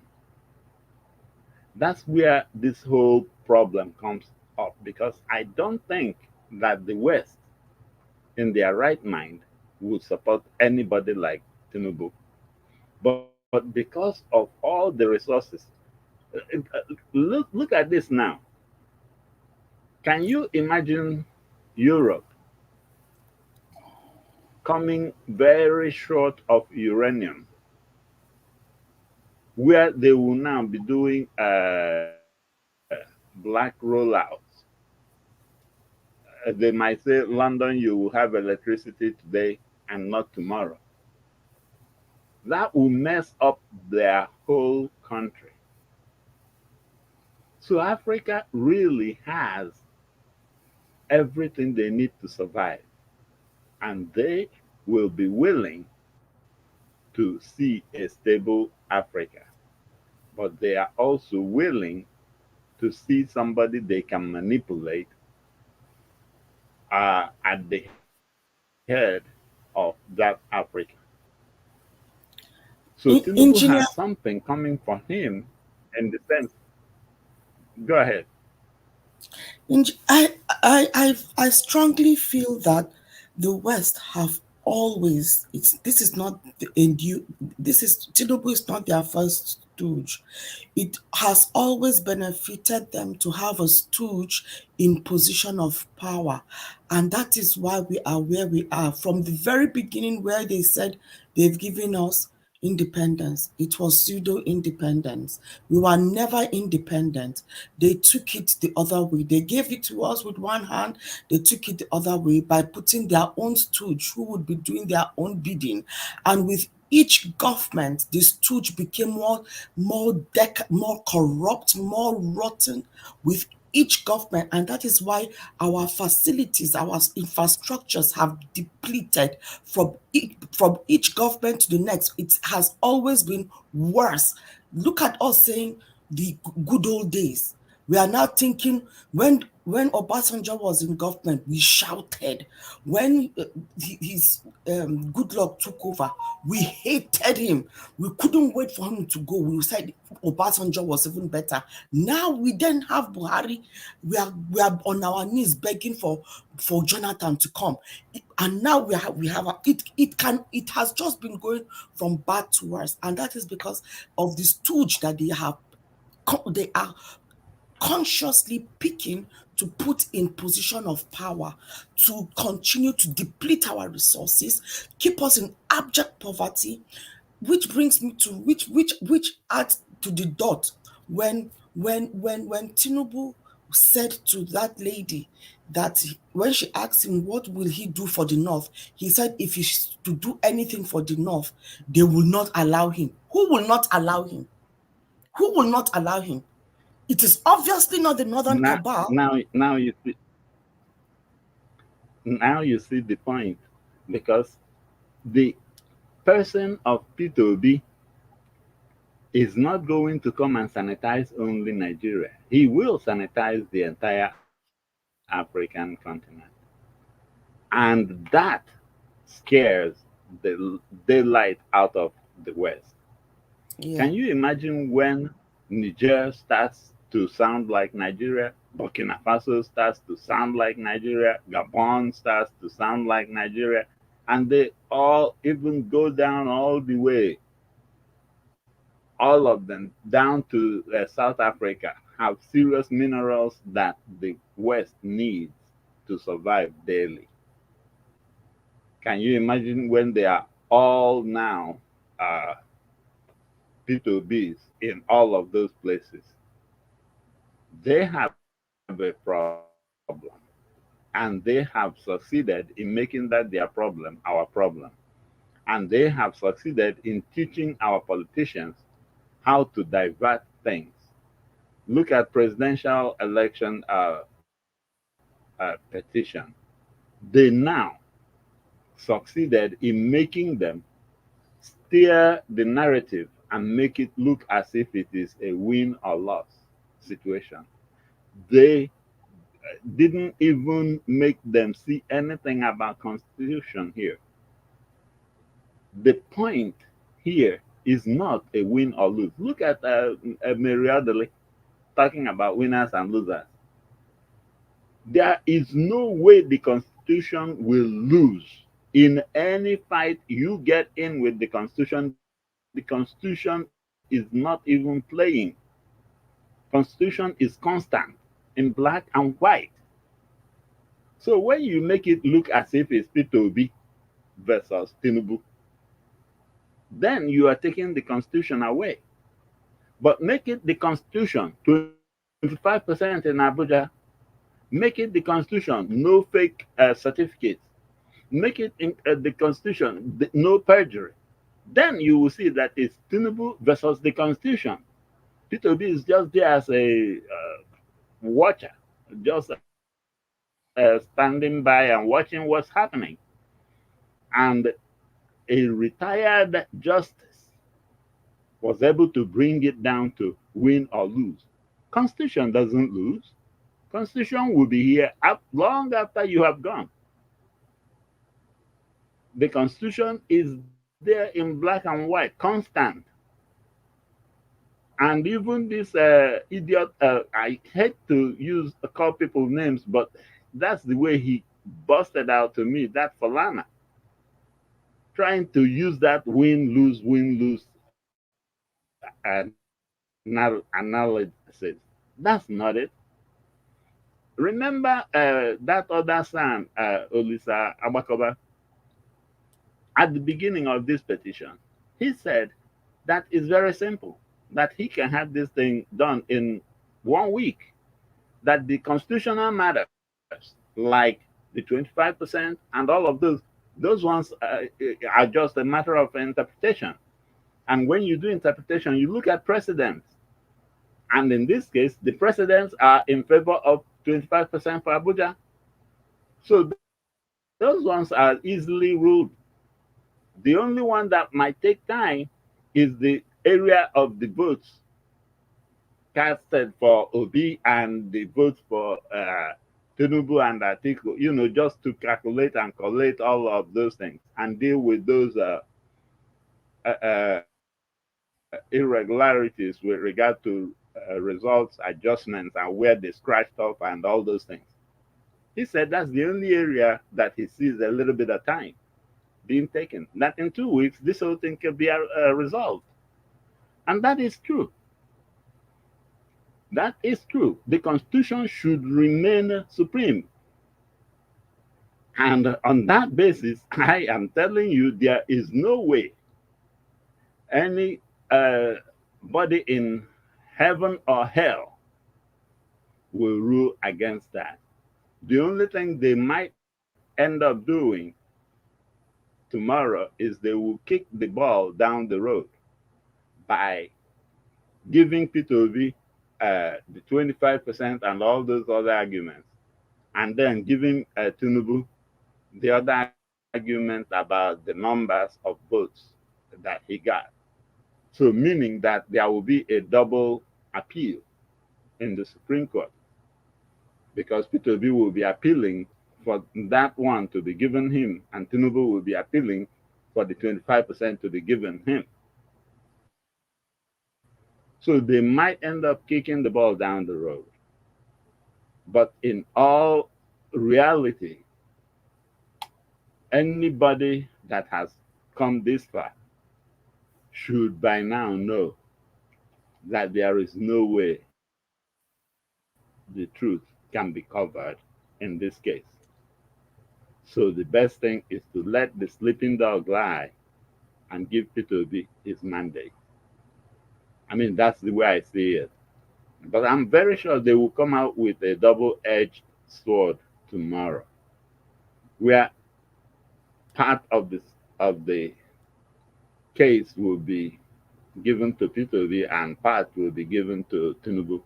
That's where this whole problem comes up, because I don't think that the West, in their right mind, would support anybody like Tinubu. But because of all the resources, look at this now. Can you imagine Europe coming very short of uranium, where they will now be doing black rollouts? They might say, London, you will have electricity today and not tomorrow. That will mess up their whole country. So Africa really has everything they need to survive, and they will be willing to see a stable Africa. But they are also willing to see somebody they can manipulate at the head of that Africa. So Tinubu Engineer, has something coming for him in the sense. Go ahead. I strongly feel that the West have always, this is not this is Tinubu is not their first stooge. It has always benefited them to have a stooge in position of power, and that is why we are where we are. From the very beginning, where they said they've given us independence, it was pseudo independence. We were never independent. They took it the other way. They gave it to us with one hand, they took it the other way by putting their own stooge who would be doing their own bidding. And with each government, the stooge became more corrupt, more rotten with each government, and that is why our facilities, our infrastructures have depleted from each government to the next. It has always been worse. Look at us saying the good old days. We are now thinking when Obasanjo was in government, we shouted. When his good luck took over, we hated him. We couldn't wait for him to go. We said Obasanjo was even better. Now we then have Buhari. We are on our knees begging for Jonathan to come. And now it has just been going from bad to worse. And that is because of the stooge that they are consciously picking to put in position of power, to continue to deplete our resources, keep us in abject poverty, which brings me to which adds to the dot when Tinubu said to that lady that when she asked him what will he do for the North, he said if he's to do anything for the North, they will not allow him. Who will not allow him? Who will not allow him? It is obviously not the northern cabal. Now you see the point, because the person of P2B is not going to come and sanitize only Nigeria. He will sanitize the entire African continent. And that scares the daylight out of the West. Yeah. Can you imagine when Niger starts to sound like Nigeria, Burkina Faso starts to sound like Nigeria, Gabon starts to sound like Nigeria, and they all even go down all the way, all of them down to South Africa, have serious minerals that the West needs to survive daily. Can you imagine when they are all now P2Bs in all of those places? They have a problem, and they have succeeded in making that their problem our problem. And they have succeeded in teaching our politicians how to divert things. Look at presidential election petition. They now succeeded in making them steer the narrative and make it look as if it is a win or loss situation. They didn't even make them see anything about constitution here. The point here is not a win or lose. Look at Meriadele talking about winners and losers. There is no way the constitution will lose in any fight you get in with the constitution. The constitution is not even playing. Constitution is constant in black and white. So when you make it look as if it's P2B versus Tinubu, then you are taking the constitution away. But make it the constitution 25% in Abuja. Make it the constitution no fake certificates. Make it in, the constitution no perjury. Then you will see that it's Tinubu versus the constitution. P2B is just there as a watcher, just standing by and watching what's happening. And a retired justice was able to bring it down to win or lose. Constitution doesn't lose. Constitution will be here long after you have gone. The Constitution is there in black and white, constant. And even this idiot, I hate to call people names, but that's the way he busted out to me, that Falana, trying to use that win-lose analysis. That's not it. Remember that other son, Olisa Abakoba, at the beginning of this petition, he said that it's very simple, that he can have this thing done in 1 week, that the constitutional matters, like the 25% and all of those ones are just a matter of interpretation. And when you do interpretation, you look at precedents. And in this case, the precedents are in favor of 25% for Abuja. So those ones are easily ruled. The only one that might take time is the area of the votes casted for Obi and the votes for Tinubu and Atiku, just to calculate and collate all of those things and deal with those irregularities with regard to results, adjustments, and where they scratched off and all those things. He said that's the only area that he sees a little bit of time being taken. That in 2 weeks, this whole thing can be resolved. And that is true. That is true. The Constitution should remain supreme. And on that basis, I am telling you, there is no way any body in heaven or hell will rule against that. The only thing they might end up doing tomorrow is they will kick the ball down the road by giving P2B the 25% and all those other arguments, and then giving Tinubu the other argument about the numbers of votes that he got. So meaning that there will be a double appeal in the Supreme Court, because P2B will be appealing for that one to be given him, and Tinubu will be appealing for the 25% to be given him. So they might end up kicking the ball down the road. But in all reality, anybody that has come this far should by now know that there is no way the truth can be covered in this case. So the best thing is to let the sleeping dog lie and give P2B his mandate. I mean, that's the way I see it. But I'm very sure they will come out with a double-edged sword tomorrow, where part of the case will be given to P2B and part will be given to Tinubu,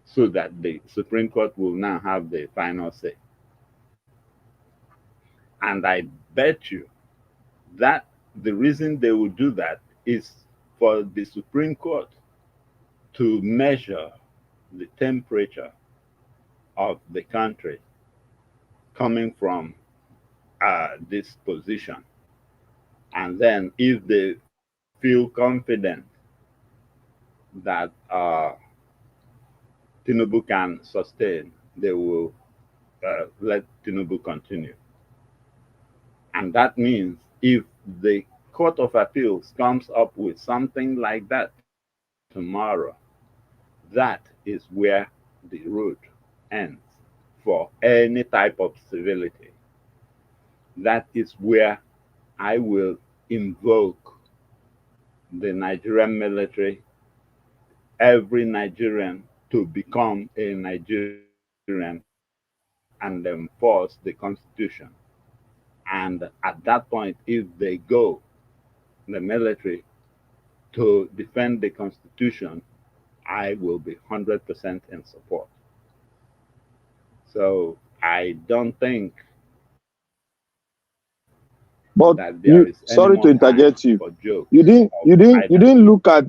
so that the Supreme Court will now have the final say. And I bet you that the reason they will do that is for the Supreme Court to measure the temperature of the country coming from this position. And then if they feel confident that Tinubu can sustain, they will let Tinubu continue. And that means if the Court of Appeals comes up with something like that tomorrow, that is where the road ends for any type of civility. That is where I will invoke the Nigerian military, every Nigerian to become a Nigerian and enforce the Constitution. And at that point, if they go, the military, to defend the Constitution, I will be 100% in support. So I don't think But that there is any sorry more to interject time you. for jokes. You didn't look at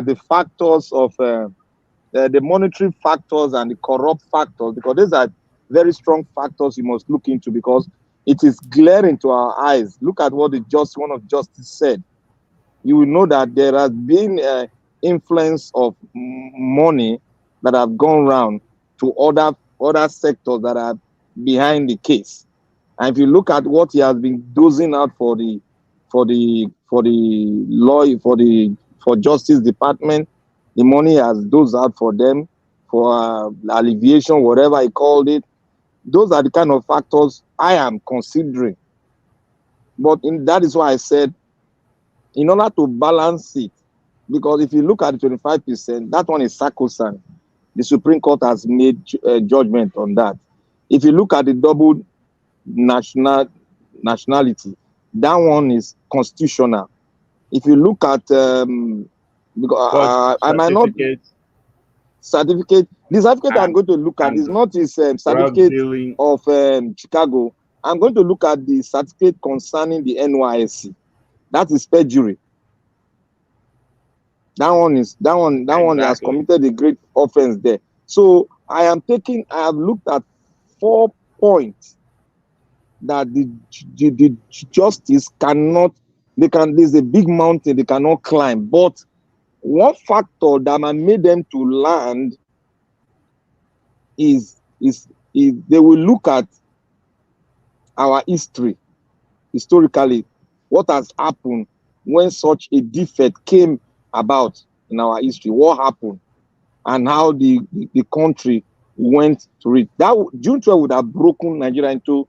the factors of the monetary factors and the corrupt factors, because these are very strong factors you must look into, because it is glaring to our eyes. Look at what one of justice said. You will know that there has been influence of money that have gone round to other sectors that are behind the case. And if you look at what he has been dosing out for Justice Department, the money has dosed out for them for alleviation, whatever he called it. Those are the kind of factors I am considering. But that is why I said, in order to balance it, because if you look at the 25%, that one is sacrosanct. The Supreme Court has made judgment on that. If you look at the double nationality, that one is constitutional. If you look at because I might not certificate. The certificate I'm going to look at is not his certificate of Chicago. I'm going to look at the certificate concerning the NYSC. That is perjury. That one has committed a great offense there. So I have looked at 4 points that the justice cannot, there's a big mountain they cannot climb. But one factor that made them to land is they will look at our history, historically, what has happened when such a defect came about in our history, what happened, and how the country went through it. That June 12 would have broken Nigeria into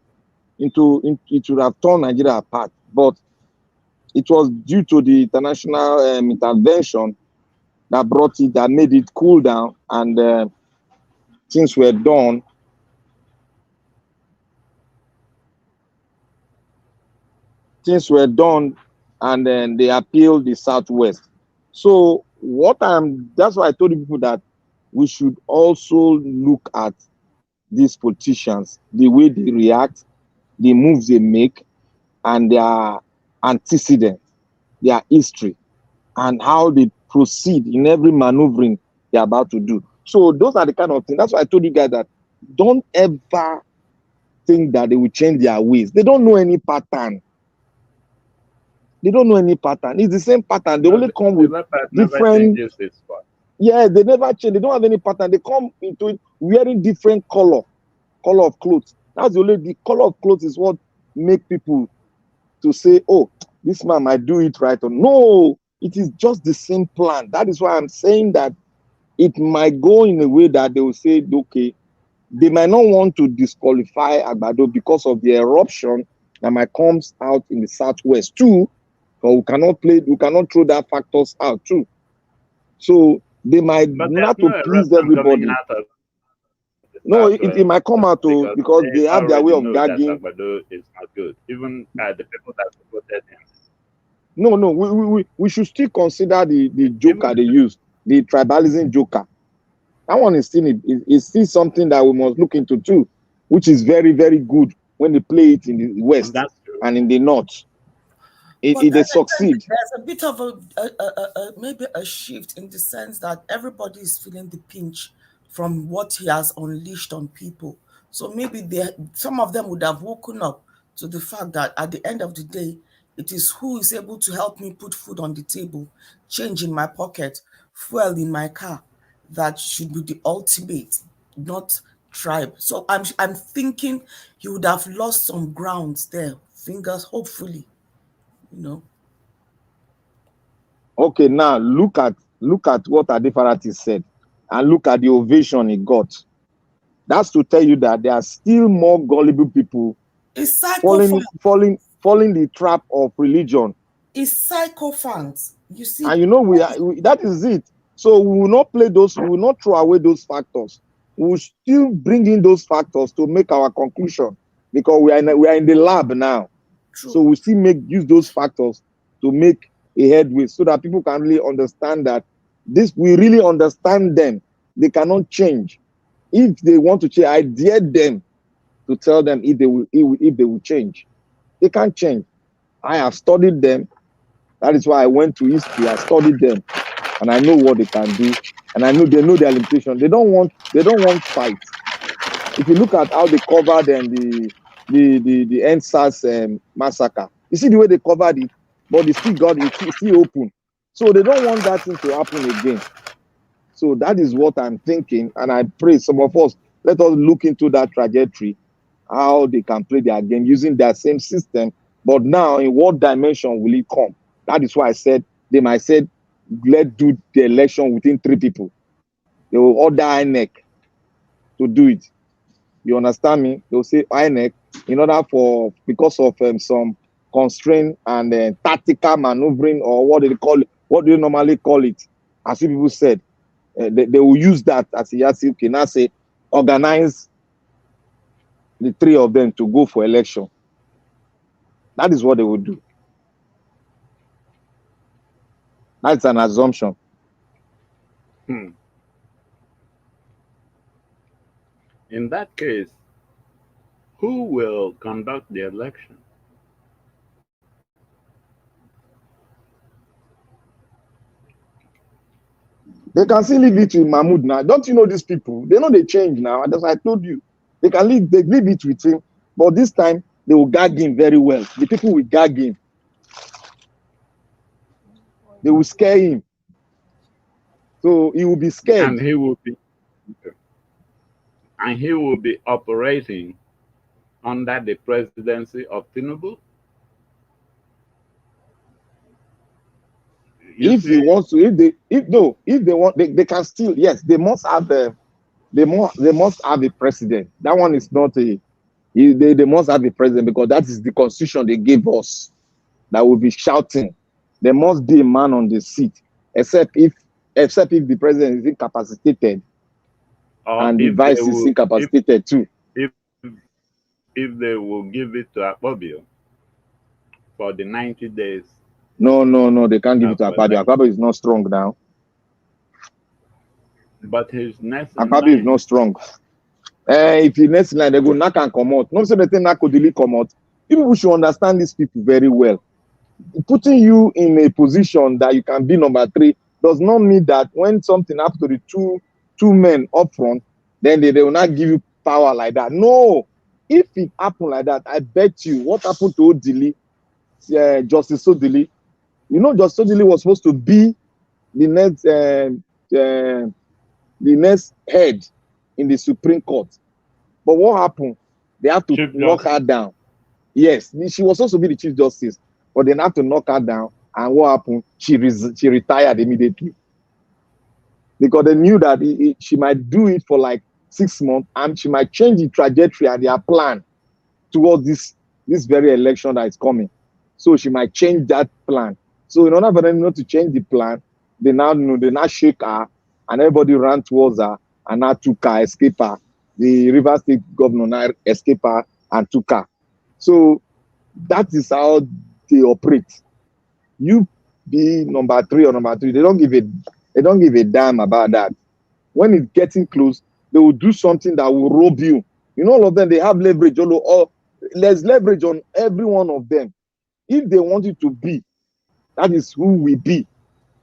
it would have torn Nigeria apart. But it was due to the international intervention that made it cool down, and things were done. And then they appealed the Southwest. So that's why I told the people that we should also look at these politicians, the way they react, the moves they make, and their antecedent, their history, and how they proceed in every maneuvering they're about to do. So those are the kind of things. That's why I told you guys that don't ever think that they will change their ways. They don't know any pattern. They don't know any pattern. It's the same pattern. They only come with different. Yeah, they never change. They don't have any pattern. They come into it wearing different color of clothes. That's the color of clothes is what make people to say, oh, this man might do it right or no. It is just the same plan. That is why I'm saying that it might go in a way that they will say, okay, they might not want to disqualify Agbado because of the eruption that might come out in the southwest too. But we cannot throw that factors out too. So they might not to please everybody. No, it might come out too because they have their way of gagging. Agbado is not good. Even the people that supported him. No, we should still consider the joker they used, the tribalism joker. That one is still something that we must look into too, which is very, very good when they play it in the west and in the north. They succeed. There's a bit of maybe a shift in the sense that everybody is feeling the pinch from what he has unleashed on people. So maybe some of them would have woken up to the fact that at the end of the day, it is who is able to help me put food on the table, change in my pocket, fuel in my car, that should be the ultimate, not tribe. So I'm thinking he would have lost some grounds there. Fingers, hopefully, you know. Okay, now look at what Adefarati said, and look at the ovation he got. That's to tell you that there are still more gullible people falling the trap of religion. It's psychophants. You see, and you know that is it. So we will not we will not throw away those factors. We will still bring in those factors to make our conclusion, because we are in the lab now. True. So we still use those factors to make a headway, so that people can really understand that we really understand them. They cannot change. If they want to change, I dare them to tell them if they will change. They can't change. I have studied them. That is why I went to history. I studied them, and I know what they can do, and I know they know their limitations. They don't want fight. If you look at how they covered the NSAS massacre, you see the way they covered it, but it's still open. So they don't want that thing to happen again. So that is what I'm thinking, and I pray some of us, let us look into that trajectory, how they can play their game using that same system, but now in what dimension will it come? That is why I said they might say, let's do the election within 3 people. They will order INEC to do it. You understand me? They will say INEC in order because of some constraint and tactical maneuvering, or what do you normally call it? As people said, they will use that as a yardstick. Okay, now say organize the 3 of them to go for election. That is what they will do. That's an assumption. In that case, who will conduct the election? They can still leave it to Mahmoud now. Don't you know these people? They know they change now. As I told you, they leave it with him. But this time, they will gag him very well. The people will gag him. They will scare him. So he will be scared. And he will be operating under the presidency of Tinubu. If they want to, if they want, they can still, yes, they must have a president. That one is not they must have a president, because that is the constitution they gave us, that will be shouting. There must be a man on the seat, except if the president is incapacitated, and the vice is incapacitated too. If they will give it to Akpobio for the 90 days No, they can't give it to but Akpabio. Akpabio is not strong now. But his next in Akpabio is line. not strong. If he next in line, they go knock and come out. Not say they think Nakodili come out. People should understand these people very well. Putting you in a position that you can be number 3 does not mean that when something happens to the two men up front, then they will not give you power like that. No. If it happened like that, I bet you what happened to Odili, Justice Odili. You know, Justice Odili was supposed to be the next head in the Supreme Court. But what happened? They have to knock her down. Yes, she was supposed to be the Chief Justice, but they have to knock her down. And what happened? She retired immediately. Because they knew that she might do it for like 6 months and she might change the trajectory and their plan towards this very election that is coming. So she might change that plan. So in order for them not to change the plan, they now shake her and everybody ran towards her and now took her, escape her. The River State governor now escaped her and took her. So that is how they operate. You be number 3 or number 2, they don't give a damn about that. When it's getting close, they will do something that will rob you. You know, all of them, they have leverage. There's leverage on every one of them. If they want you to be, that is who we be.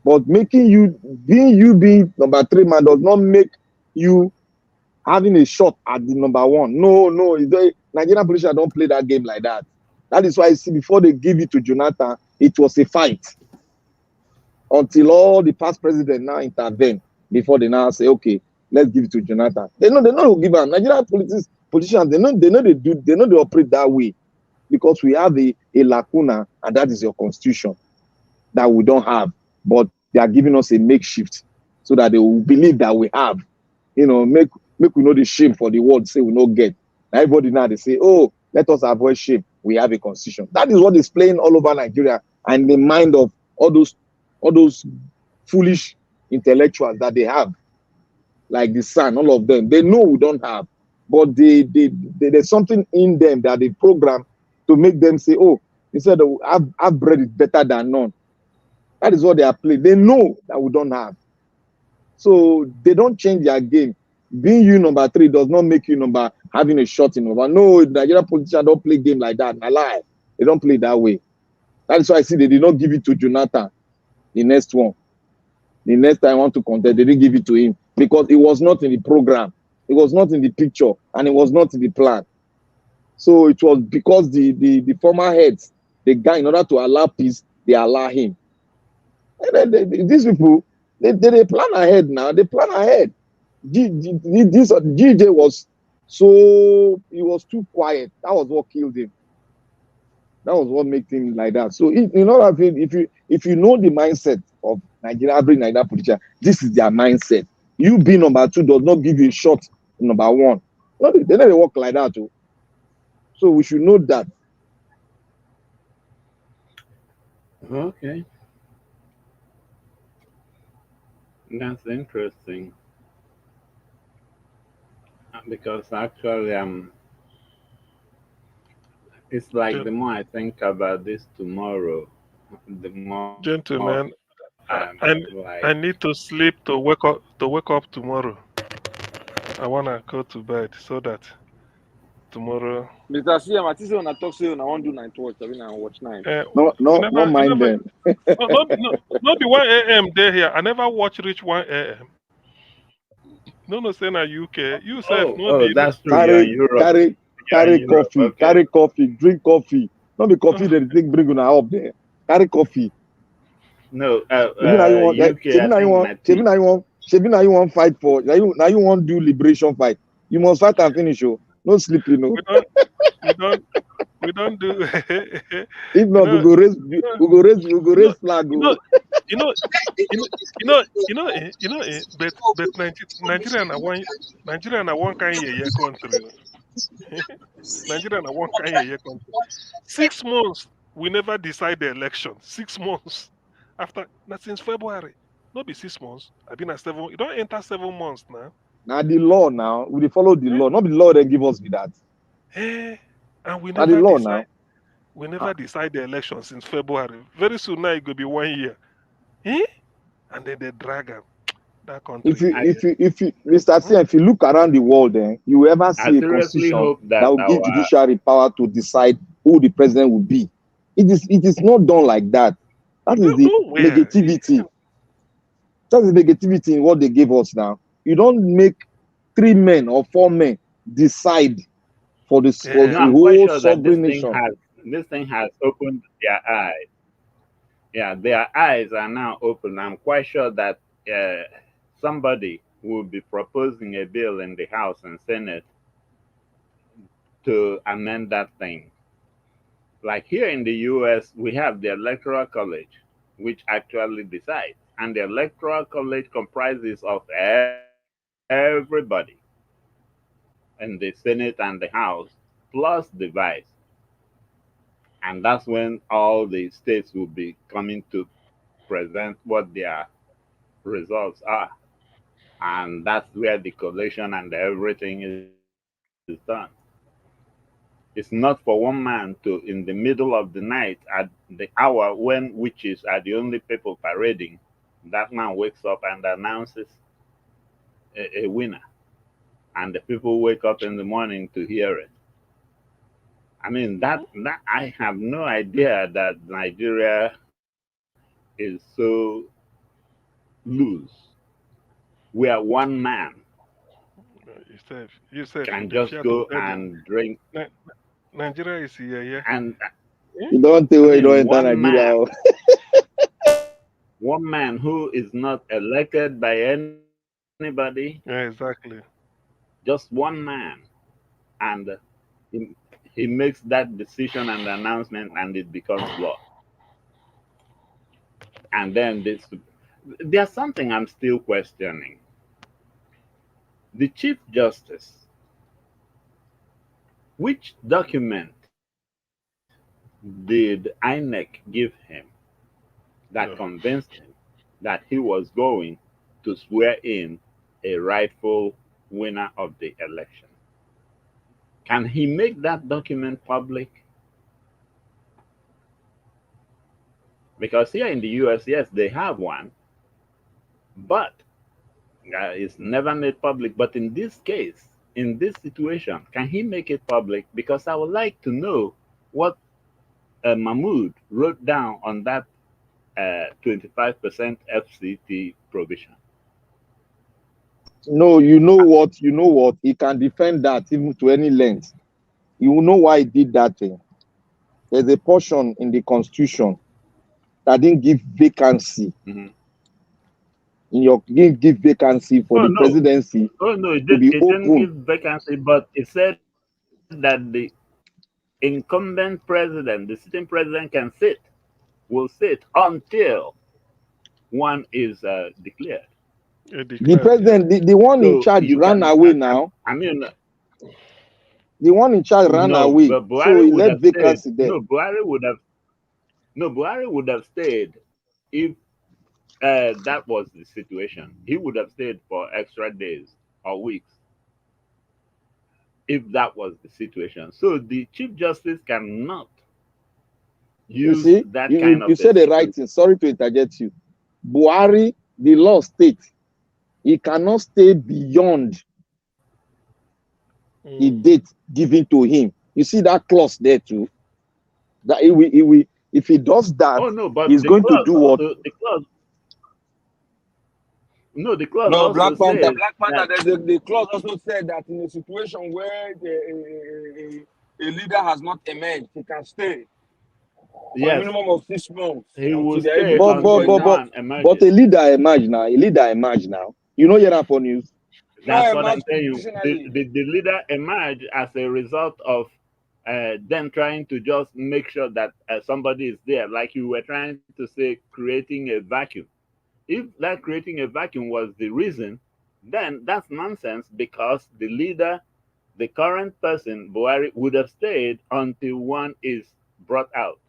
But being number 3 man does not make you having a shot at the number 1. No, Nigerian politicians don't play that game like that. That is why you see before they give it to Jonathan, it was a fight. Until all the past presidents now intervene before they now say, okay, let's give it to Jonathan. They know who give them. Nigerian politicians, they know they operate that way because we have a lacuna, and that is your constitution that we don't have. But they are giving us a makeshift so that they will believe that we have. You know, make we know the shame for the world, say we don't get. Everybody now they say, oh, let us avoid shame. We have a constitution. That is what is playing all over Nigeria and the mind of all those foolish intellectuals that they have, like the Sun, all of them. They know we don't have, but there's something in them that they program to make them say, oh, instead of have bread is better than none. That is what they are playing. They know that we don't have. So they don't change their game. Being you number 3 does not make you having a shot in number. No, Nigerian politicians don't play game like that. I lie. They don't play that way. That is why I see they did not give it to Jonathan. The next one. The next time I want to contest, they didn't give it to him because it was not in the program. It was not in the picture and it was not in the plan. So it was because the former heads, the guy, in order to allow peace, they allow him. And then these people, they plan ahead now. They plan ahead. GJ was he was too quiet. That was what killed him. That was what made him like that. So if you know the mindset of every Nigerian politician, this is their mindset. You being number 2 does not give you a shot in number 1. No, they never work like that too. So we should know that. Okay. That's interesting. Because actually it's like the more I think about this tomorrow, the more gentlemen, I need to sleep to wake up tomorrow. I wanna go to bed so that tomorrow. Mr. CM, I think when I talk to you, I want to do night watch. I mean, I watch 9. No mind them. Not be 1 a.m. there here. I never watch reach 1 a.m. No, say na UK. You said that's true. Carry coffee, okay. Carry coffee, drink coffee. Not the coffee that they bring on up there. Carry coffee. No, now you want fight for. Now you want do liberation fight. You must fight and finish. No sleeping. No. We don't do. If not, we go raise flag. But Nigeria na one kind of country. Nigeria na one kind of country. 6 months we never decide the election. 6 months after since February. Not be 6 months. I've been at 7. You don't enter 7 months now. Now the law now we follow the law. Not the law they give us with that. And we never the law decide. now. We never decide the election since February. Very soon now it could be 1 year. Eh? And then they drag them. That country. If you, Mr. C, if you look around the world, you will ever see a constitution hope that will give judiciary power to decide who the president will be. It is not done like that. That is the negativity. That's the negativity in what they gave us now. You don't make 3 men or 4 men decide for the whole sovereign nation. This thing has opened their eyes. Yeah, their eyes are now open. I'm quite sure that somebody will be proposing a bill in the House and Senate to amend that thing. Like here in the US, we have the Electoral College, which actually decides. And the Electoral College comprises of everybody in the Senate and the House, plus the Vice. And that's when all the states will be coming to present what their results are. And that's where the collation and everything is done. It's not for one man to, in the middle of the night, at the hour when witches are the only people parading, that man wakes up and announces a winner. And the people wake up in the morning to hear it. I mean, that I have no idea that Nigeria is so loose, where one man you said can just go and drink. Nigeria is here, yeah. And you don't think you don't enter Nigeria. One man who is not elected by anybody. Yeah, exactly. Just one man, and he makes that decision and announcement, and it becomes law. And then there's something I'm still questioning. The Chief Justice, which document did INEC give him that convinced him that he was going to swear in a rightful winner of the election? Can he make that document public? Because here in the US, yes, they have one, but it's never made public. But in this case, in this situation, can he make it public? Because I would like to know what Mahmoud wrote down on that 25% FCT provision. No, you know what? He can defend that even to any length. You will know why he did that thing. There's a portion in the Constitution that didn't give vacancy. Mm-hmm. Give vacancy for the presidency. Oh no, it didn't give vacancy, but it said that the incumbent president, the sitting president, will sit until one is declared. The president, the one in charge ran away now. I mean, the one in charge ran away, so he left vacancy there. Buhari would have stayed if that was the situation. He would have stayed for extra days or weeks if that was the situation. So the Chief Justice cannot use that kind of. You said the right thing. Sorry to interject you. Buhari, the law states he cannot stay beyond the date given to him. You see that clause there too. That he will, if he does that, he's going to do what? The clause. No, the clause. No, Black Panther. The clause also said that in a situation where a leader has not emerged, he can stay for a minimum of 6 months. He will stay. But a leader emerged now. You know you're for news. That's what I'm saying. The leader emerged as a result of them trying to just make sure that somebody is there, like you were trying to say, creating a vacuum. If that creating a vacuum was the reason, then that's nonsense, because the leader, the current person, Buhari, would have stayed until one is brought out.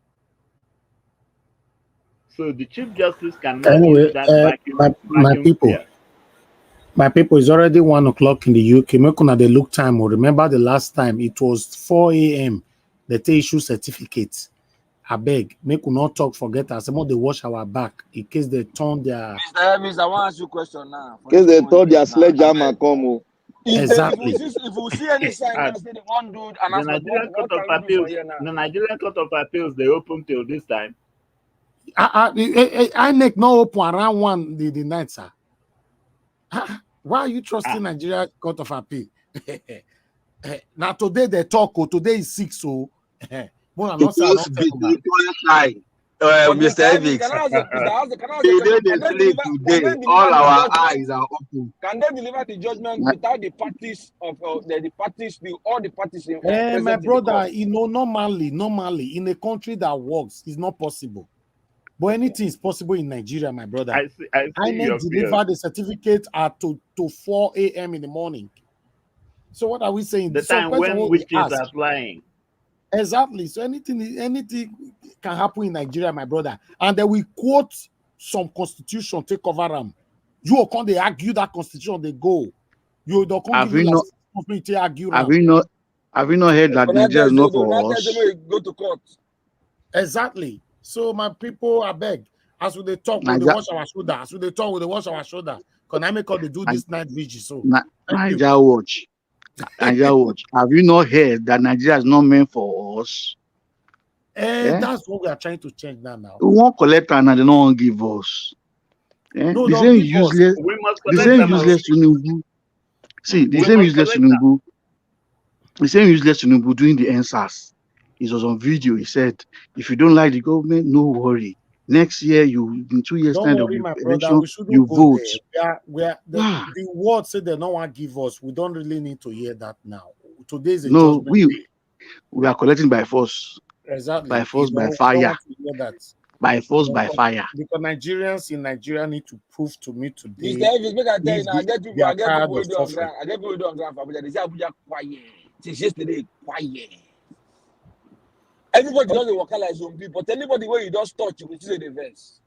So the Chief Justice cannot use that vacuum. My people, it's already 1 o'clock in the UK. Make the look time. Remember the last time it was 4 a.m. that they issue certificates. I beg, make we not talk, forget us. Some of they wash our back in case they turn their. Mr. Evans, I want to ask you a question now. Because they thought their sledgehammer come. Exactly. If we see any sign that say they want to do The announcement, Nigerian what Court can of we do for Appeals, here now? the Nigerian Court of Appeals, they open till this time. I make no open around one the night, sir. Why are you trusting Nigeria Court of Appeal? Now today they talk. Today is 6. So, Because the side, Mr. Evans, today, all our eyes are open. Can they deliver the judgment without the parties of all the parties in my brother, normally in a country that works, it's not possible. But anything is possible in Nigeria, my brother. I see your deliver the certificate at to 4 a.m. in the morning. So what are we saying? The time when witches are flying. Exactly. So anything can happen in Nigeria, my brother. And then we quote some constitution, take over them. You can't they argue that constitution, they go. You don't come Have you not heard that Nigeria is not for us? Go to court. Exactly. So my people, I beg, as we they talk, we they wash our shoulder. As we they talk, we they wash our shoulder. Can I make all they do this night vigil? So Nigeria watch. Nigeria watch. Have you not heard that Nigeria is not meant for us? That's what we are trying to change now. We won't collect and they don't want to give us. No, the same useless. The same useless Tinubu. See, the same useless Tinubu. The same useless Tinubu doing the NSAS. It was on video. He said, "If you don't like the government, no worry. Next year, in 2 years' time, there will be election. You vote." The word said they don't want to give us. We don't really need to hear that now. Today is a judgment day. We are collecting by force. Exactly. By force, by fire. By force, by fire. Because Nigerians in Nigeria need to prove to me today. Mr. Evans, make I tell you now, I get people who do on ground. I get people who do on ground for Abuja. They say Abuja quiet. Since yesterday, quiet. Everybody doesn't work like some people. But anybody where you just touch, you will see the verse.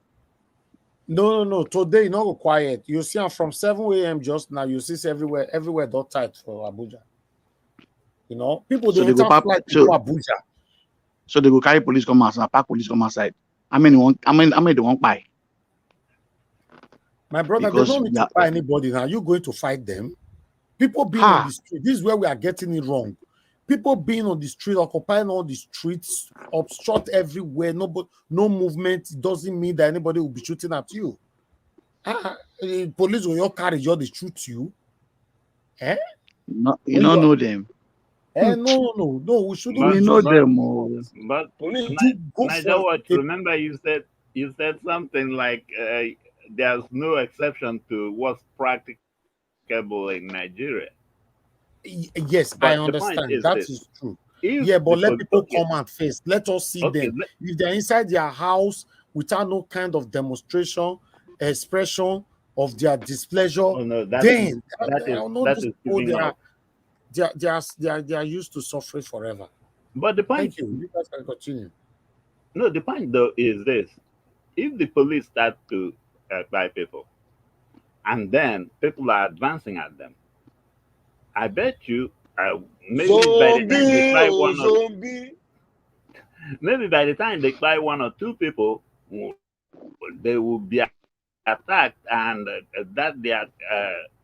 No. Today, you know, quiet. You see, I'm from 7 a.m. just now. You see everywhere dot tight for Abuja. You know, people so they go Abuja. So they go carry police come outside, park police come outside. How many they won't buy? My brother, they don't need to buy anybody now. You're going to fight them. People being on the street. This is where we are getting it wrong. People being on the street, occupying all the streets, obstruct everywhere. No movement doesn't mean that anybody will be shooting at you. Police will your carry you, they shoot you. No, you don't know them. No. We shouldn't. We know them. But Niger Watch, remember you said something like there's no exception to what's practicable in Nigeria. Yes, but I understand. That is true. But let people come and face. Let us see them. If they're inside their house without no kind of demonstration, expression of their displeasure, then they are used to suffering forever. But the point, thank you. You guys can continue. No, the point though is this: if the police start to buy people, and then people are advancing at them, I bet you maybe by the time they buy one or two people, they will be attacked, and that their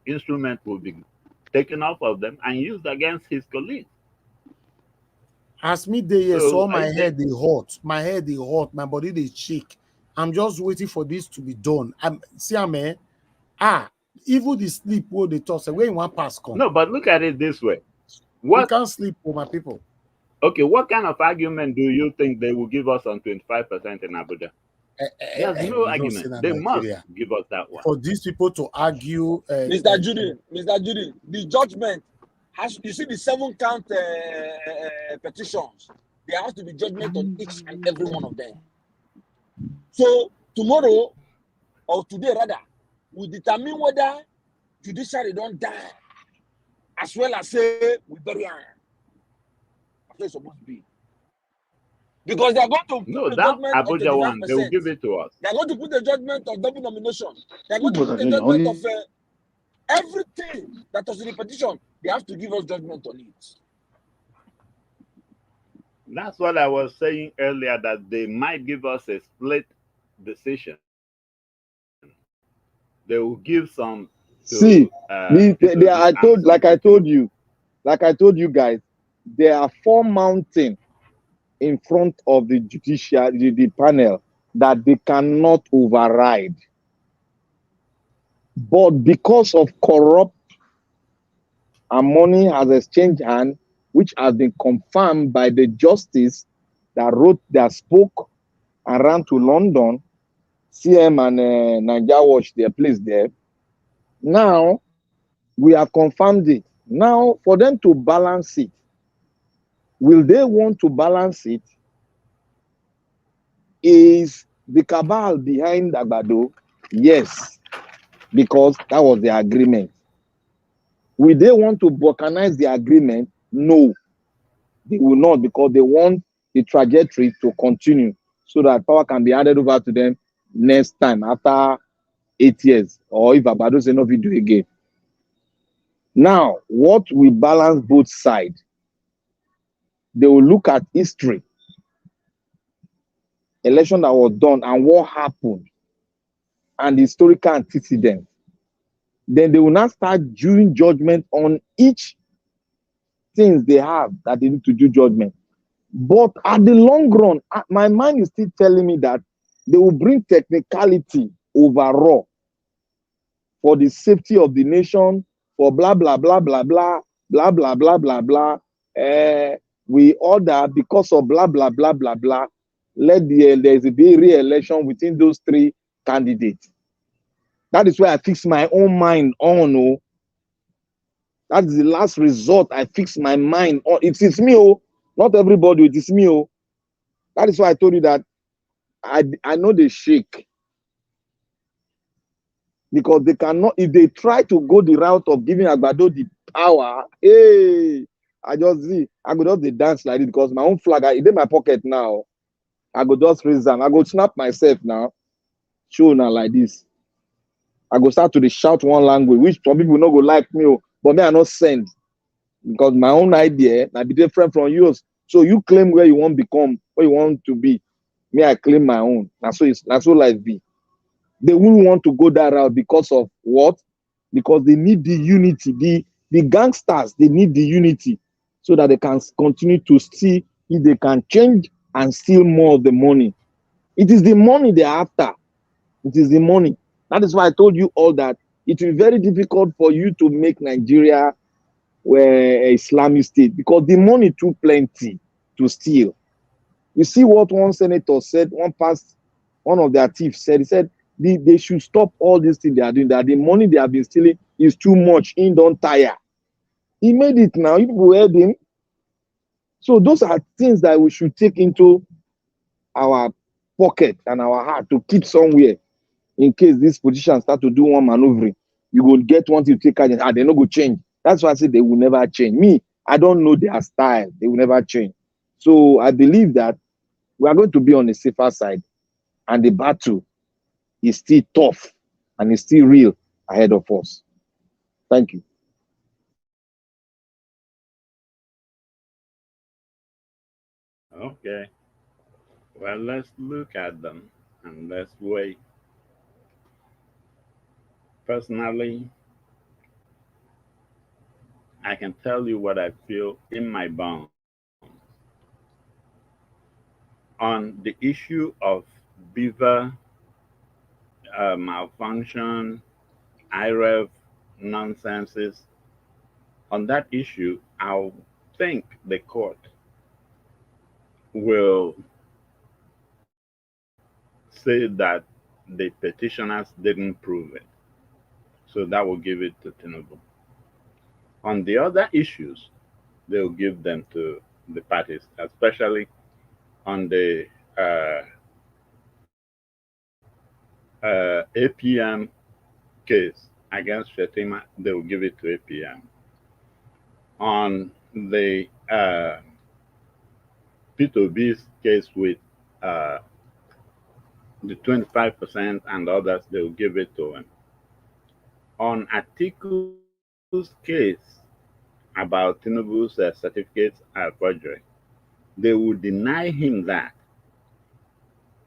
instrument will be taken off of them and used against his colleagues. As me day so my head they hot, my body they shake. I'm just waiting for this to be done. Even the sleep where they toss away in one pass come. No, but look at it this way. We can't sleep for my people. Okay, what kind of argument do you think they will give us on 25% in Abuja? There's no argument. They must give us that one. For these people to argue, Mr. Judy, the judgment has. You see the 7 count petitions. There has to be judgment on each and every one of them. So tomorrow, or today rather, we determine whether judiciary don't die, as well as say we bury her. That's it's supposed to be. Because they are going to put the judgment Abuja one, they will give it to us. They are going to put the judgment of double nomination. They are going to put the judgment of everything that was in the petition. They have to give us judgment on it. That's what I was saying earlier, that they might give us a split decision. They will give some to See, Peter Obi I and told, some to Tinubu. like I told you guys, there are 4 mountains in front of the judiciary, the panel, that they cannot override. But because of corrupt and money has exchanged hand, which has been confirmed by the justice that spoke and ran to London, CM and Niger Watch, their place there. Now, we have confirmed it. Now, for them to balance it, will they want to balance it? Is the cabal behind Agbado? Yes, because that was the agreement. Will they want to balkanize the agreement? No, they will not, because they want the trajectory to continue so that power can be handed over to them next time after 8 years, or if Agbado say no video again. Now, what will balance both sides? They will look at history, election that was done and what happened, and the historical antecedent. Then they will now start doing judgment on each things they have that they need to do judgment. But at the long run, my mind is still telling me that they will bring technicality overall for the safety of the nation, for blah, blah, blah, blah, blah, blah, blah, blah, blah, blah. We order because of blah, blah, blah, blah, blah. There's a re-election within those 3 candidates. That is where I fix my own mind on. Oh. That is the last resort I fix my mind on. It is me, oh, not everybody. It is me, oh. That is why I told you that I know they shake. Because they cannot, if they try to go the route of giving Agbado the power, hey, I go just the dance like it, because my own flag, it's in my pocket now. I go just raise them. I go snap myself now. Show now like this. I go start to shout one language, which some people no go like me, but me I not send. Because my own idea might be different from yours. So you claim where you want to become, where you want to be. Me, I claim my own. That's so life be. They wouldn't want to go that route because of what? Because they need the unity. The gangsters, they need the unity so that they can continue to see if they can change and steal more of the money. It is the money they're after. It is the money. That is why I told you all that it will be very difficult for you to make Nigeria an Islamic state, because the money too plenty to steal. You see what one senator said, one of their thieves said, he said, they should stop all these things they are doing, that the money they have been stealing is too much. He don't tire. He made it now. You people heard him. So those are things that we should take into our pocket and our heart to keep somewhere in case these politicians start to do one maneuvering. You will get one to take out, they're not going to change. That's why I say they will never change. Me, I don't know their style. They will never change. So I believe that we are going to be on the safer side, and the battle is still tough and it's still real ahead of us. Thank you. Okay. Well, let's look at them and let's wait. Personally, I can tell you what I feel in my bones on the issue of beaver malfunction, IREV nonsenses. On that issue, I think the court will say that the petitioners didn't prove it. So that will give it to Tinubu. On the other issues, they'll give them to the parties, especially on the APM case against Shetima, they will give it to APM. On the P2B's case with the 25% and others, they will give it to him. On Atiku's case about Tinubu's certificates forgery, they will deny him that,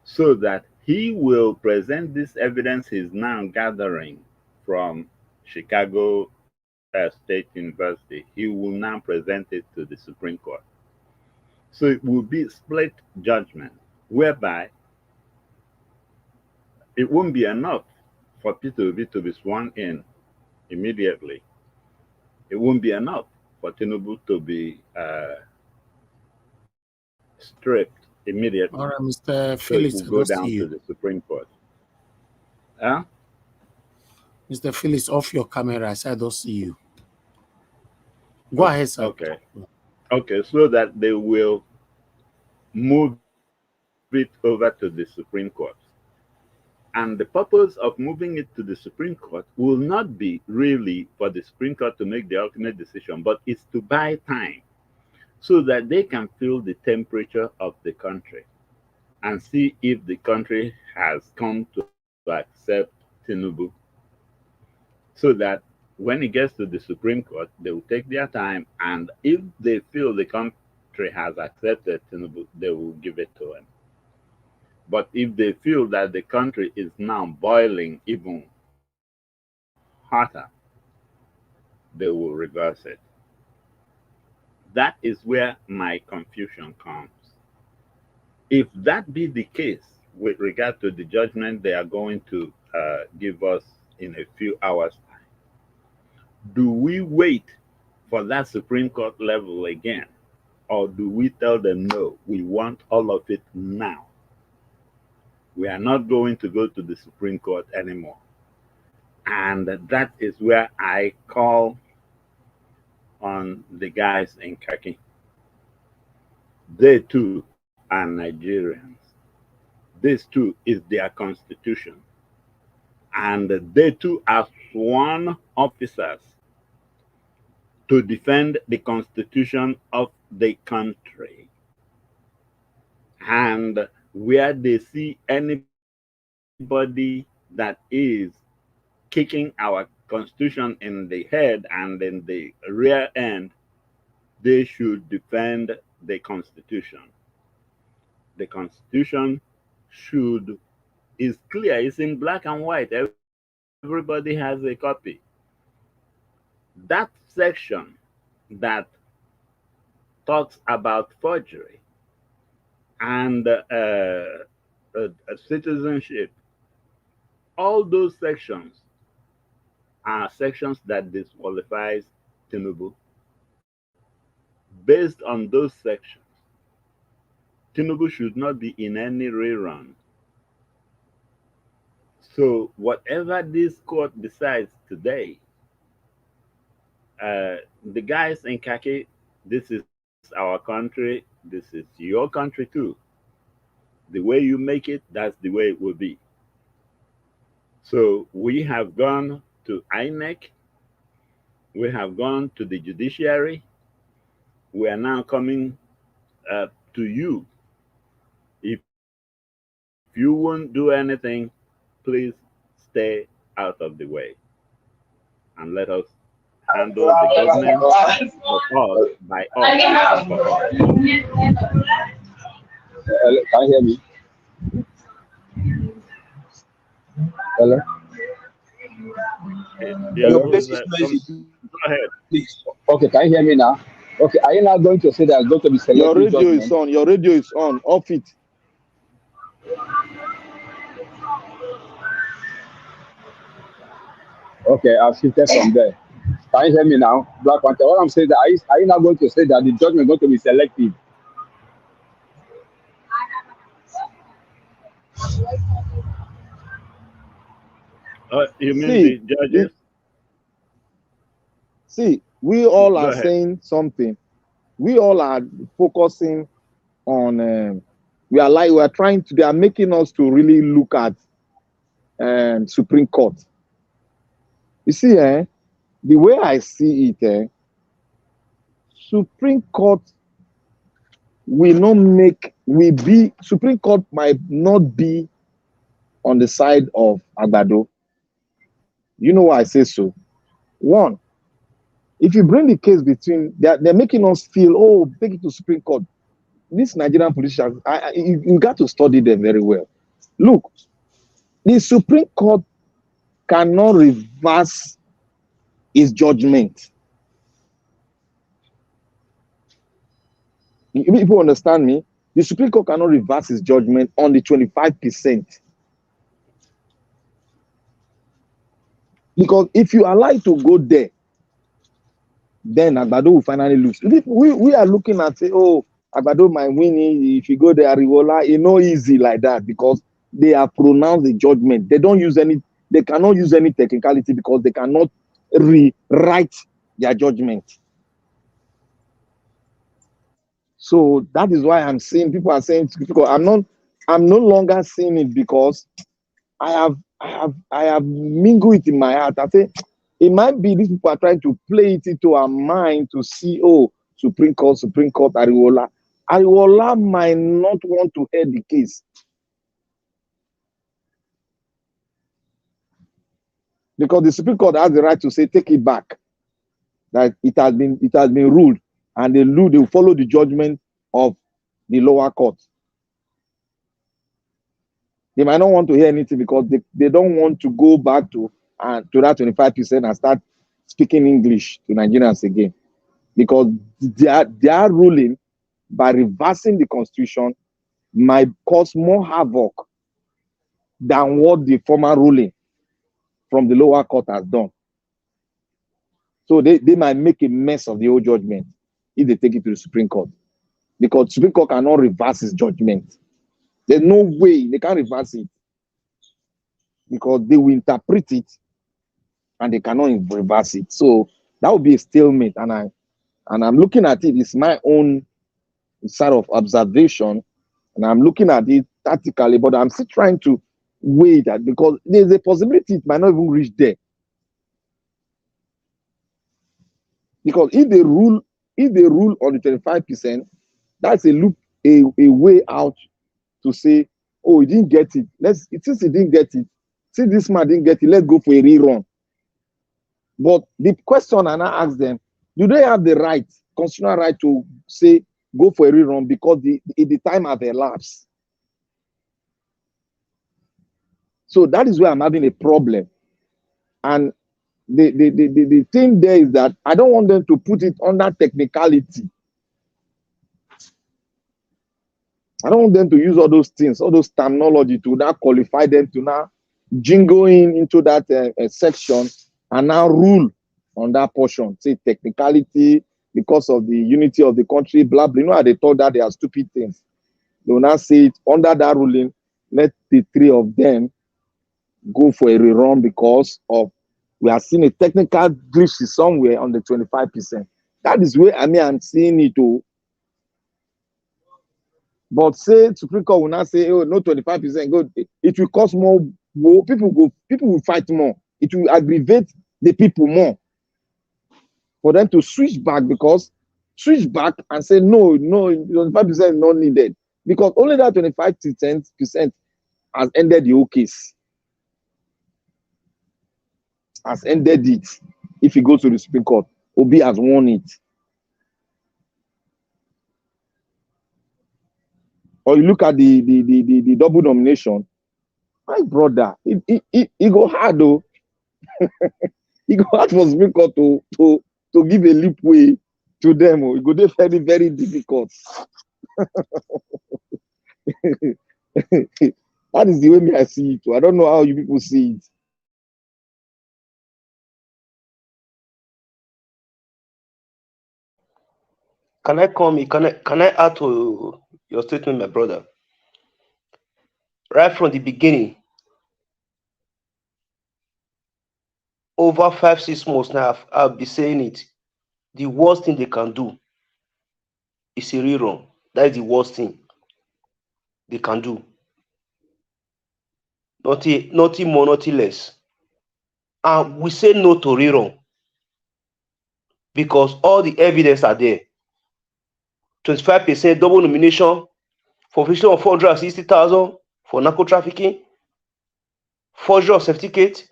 so that he will present this evidence he's now gathering from Chicago State University. He will now present it to the Supreme Court. So it will be split judgment, whereby it won't be enough for Peter Obi to be sworn in immediately. It won't be enough for Tinubu to be stripped immediately. All right, Mr. So it Phillips, will I go don't see down to you. the Supreme Court. Huh? Mr. Phillips, off your camera. I said I don't see you. Go ahead, sir. Okay. Okay, so that they will move it over to the Supreme Court. And the purpose of moving it to the Supreme Court will not be really for the Supreme Court to make the ultimate decision, but it's to buy time so that they can feel the temperature of the country and see if the country has come to accept Tinubu. So that when it gets to the Supreme Court, they will take their time, and if they feel the country has accepted Tinubu, they will give it to him. But if they feel that the country is now boiling even hotter, they will reverse it. That is where my confusion comes. If that be the case with regard to the judgment they are going to give us in a few hours' time, do we wait for that Supreme Court level again? Or do we tell them, no, we want all of it now? We are not going to go to the Supreme Court anymore. And that is where I call on the guys in khaki. They too are Nigerians. This too is their constitution. And they too are sworn officers to defend the constitution of the country. And where they see anybody that is kicking our constitution in the head and in the rear end, they should defend the constitution. The constitution is clear, it's in black and white. Everybody has a copy. That section that talks about forgery and citizenship, all those sections are sections that disqualifies Tinubu. Based on those sections, Tinubu should not be in any rerun. So whatever this court decides today, the guys in khaki, this is our country, this is your country too. The way you make it, that's the way it will be. So we have gone to INEC, we have gone to the judiciary, we are now coming to you. If you won't do anything, please stay out of the way and let us handle the government of us by us. Can you hear me? Hello? Yeah, Your place is noisy. go ahead. Please. Okay, can you hear me now? Okay, are you now going to say there's going to be selective Your radio judgment? is on. Your radio is on. Off it. Okay, I've shifted from there. Can you hear me now? Black Panther, what I'm saying, that are you now going to say that the judgment is going to be selective? You mean See, the judges? See, we all Go are ahead. saying something. We all are focusing on. We are trying to. They are making us to really look at Supreme Court. You see, the way I see it, Supreme Court will not Supreme Court might not be on the side of Agbado. You know why I say so? One, if you bring the case between, they're making us feel, oh, take it to Supreme Court. these Nigerian politicians, you got to study them very well. Look, the Supreme Court cannot reverse its judgment. If people understand me, the Supreme Court cannot reverse its judgment on the 25%. Because if you allow it to go there, then Agbado will finally lose. We are looking at, say, oh, Agbado might win if you go there, Ariwola. It's not easy like that because they have pronounced the judgment. They cannot use any technicality because they cannot rewrite their judgment. So that is why I'm saying people are saying it's difficult. I'm no longer saying it because I have mingled it in my heart. I say it might be these people are trying to play it into our mind to see, oh, Supreme Court, Ariwola. Ariwola might not want to hear the case. Because the Supreme Court has the right to say, take it back. That it has been ruled, and they will follow the judgment of the lower court. They might not want to hear anything because they don't want to go back to that 25% and start speaking English to Nigerians again. Because their ruling, by reversing the constitution, might cause more havoc than what the former ruling from the lower court has done. So they might make a mess of the whole judgment if they take it to the Supreme Court. Because the Supreme Court cannot reverse its judgment. There's no way they can reverse it. Because they will interpret it and they cannot reverse it. So that would be a stalemate. And I'm looking at it, it's my own sort of observation, and I'm looking at it tactically, but I'm still trying to weigh that because there's a possibility it might not even reach there. Because if they rule on the 25%, that's a way out to say, oh, he didn't get it. Since he didn't get it, since this man didn't get it, let's go for a rerun. But the question I now ask them, do they have the right, constitutional right to say, go for a rerun because the time has elapsed? So that is where I'm having a problem. And the thing there is that I don't want them to put it under technicality. I don't want them to use all those things, all those terminology to now qualify them to now jingle into that section and now rule on that portion. Say technicality because of the unity of the country, blah, blah. You know how they thought that they are stupid things. They will now say it under that ruling, let the three of them go for a rerun because of we are seeing a technical glitch somewhere on the 25%. That is where I'm seeing it too. But say Supreme Court will not say, oh, no 25%, go. It will cost more. People will fight more. It will aggravate the people more. For them to switch back and say, no, 25% is not needed. Because only that 25% has ended the whole case. Has ended it. If it goes to the Supreme Court, Obi has won it. Or you look at the double nomination, my brother, it go hard though. It go hard for Supreme Court to give a leap way to them. It go dey very, very difficult. That is the way me I see it. I don't know how you people see it. Can I add to your statement, my brother? Right from the beginning, over 5-6 months now, I've been saying it. The worst thing they can do is a rerun. That is the worst thing they can do. Nothing more, nothing less. And we say no to rerun because all the evidence are there. 25% double nomination for violation of 460,000 for narco trafficking, forgery of certificate.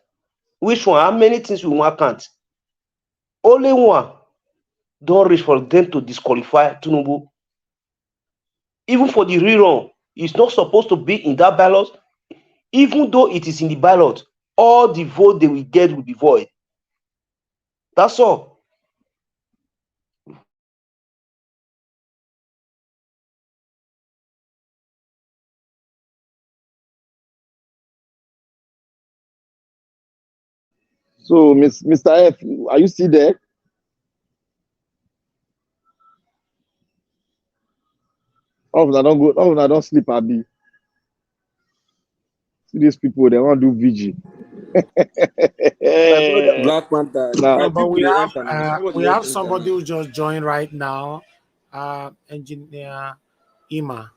Which one? How many things we want count? Only one don't reach for them to disqualify Tinubu. even for the rerun, it's not supposed to be in that ballot. Even though it is in the ballot, all the vote they will get will be void. That's all. So, Mr. F, are you still there? All of them don't go. All of them don't sleep, Abi. See these people, they want to do VG. My brother, Black Panther. Now, I But think we you have enter now. Somebody else enter somebody now. who just joined right now, Engineer Ima.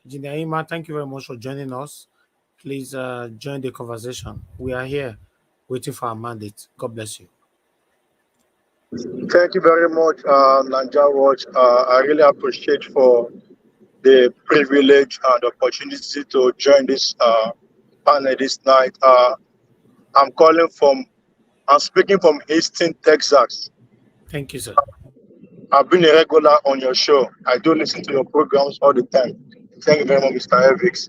Engineer Ima, thank you very much for joining us. Please join the conversation. We are here waiting for our mandate. God bless you. Thank you very much, Nanja Watch. I really appreciate for the privilege and opportunity to join this panel this night. I'm speaking from Houston, Texas. Thank you, sir. I've been a regular on your show. I do listen to your programs all the time. Thank you very much, Mr. Evix.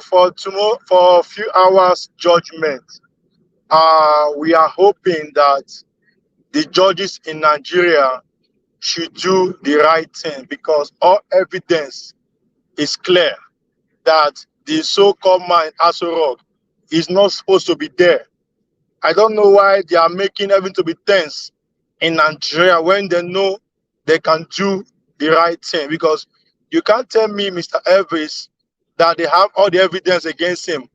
For tomorrow, for a few hours judgment, we are hoping that the judges in Nigeria should do the right thing, because all evidence is clear that the so-called man Asorok is not supposed to be there. I don't know why they are making everything to be tense in Nigeria when they know they can do the right thing. Because you can't tell me, Mr. Elvis, that they have all the evidence against him.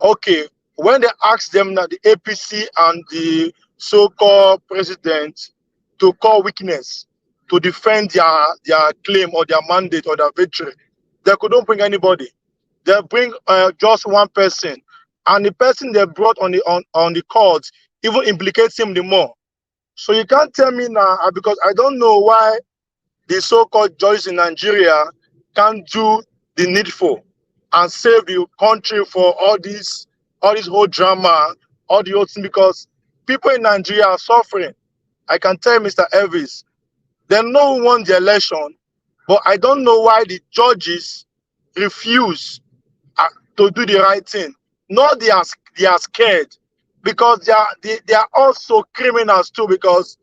Okay, when they ask them that the APC and the so-called president to call witness to defend their claim or their mandate or their victory, they couldn't bring anybody. They bring just one person, and the person they brought on the court even implicates him the more. So you can't tell me now, because I don't know why the so-called judges in Nigeria can't do the needful and save the country for all this whole drama, all the whole thing, because people in Nigeria are suffering. I can tell Mr. Elvis, they know who won the election, but I don't know why the judges refuse to do the right thing. No, they are scared, because they are also criminals too, because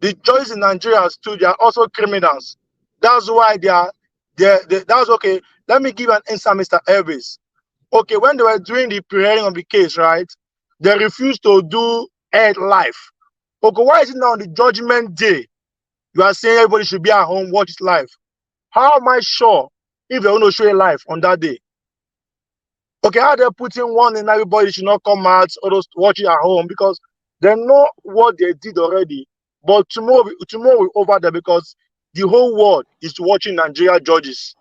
the judges in Nigeria too, they are also criminals. That's why that's okay. Let me give an answer, Mr. Elvis. Okay, when they were doing the pre-hearing of the case, right, they refused to do it live. Okay, why is it now on the judgment day you are saying everybody should be at home, watch it live? How am I sure if they want to show it live on that day? Okay, how they're putting one in everybody should not come out or just watch it at home, because they know what they did already. But tomorrow we're over there, because the whole world is watching Nigeria judges.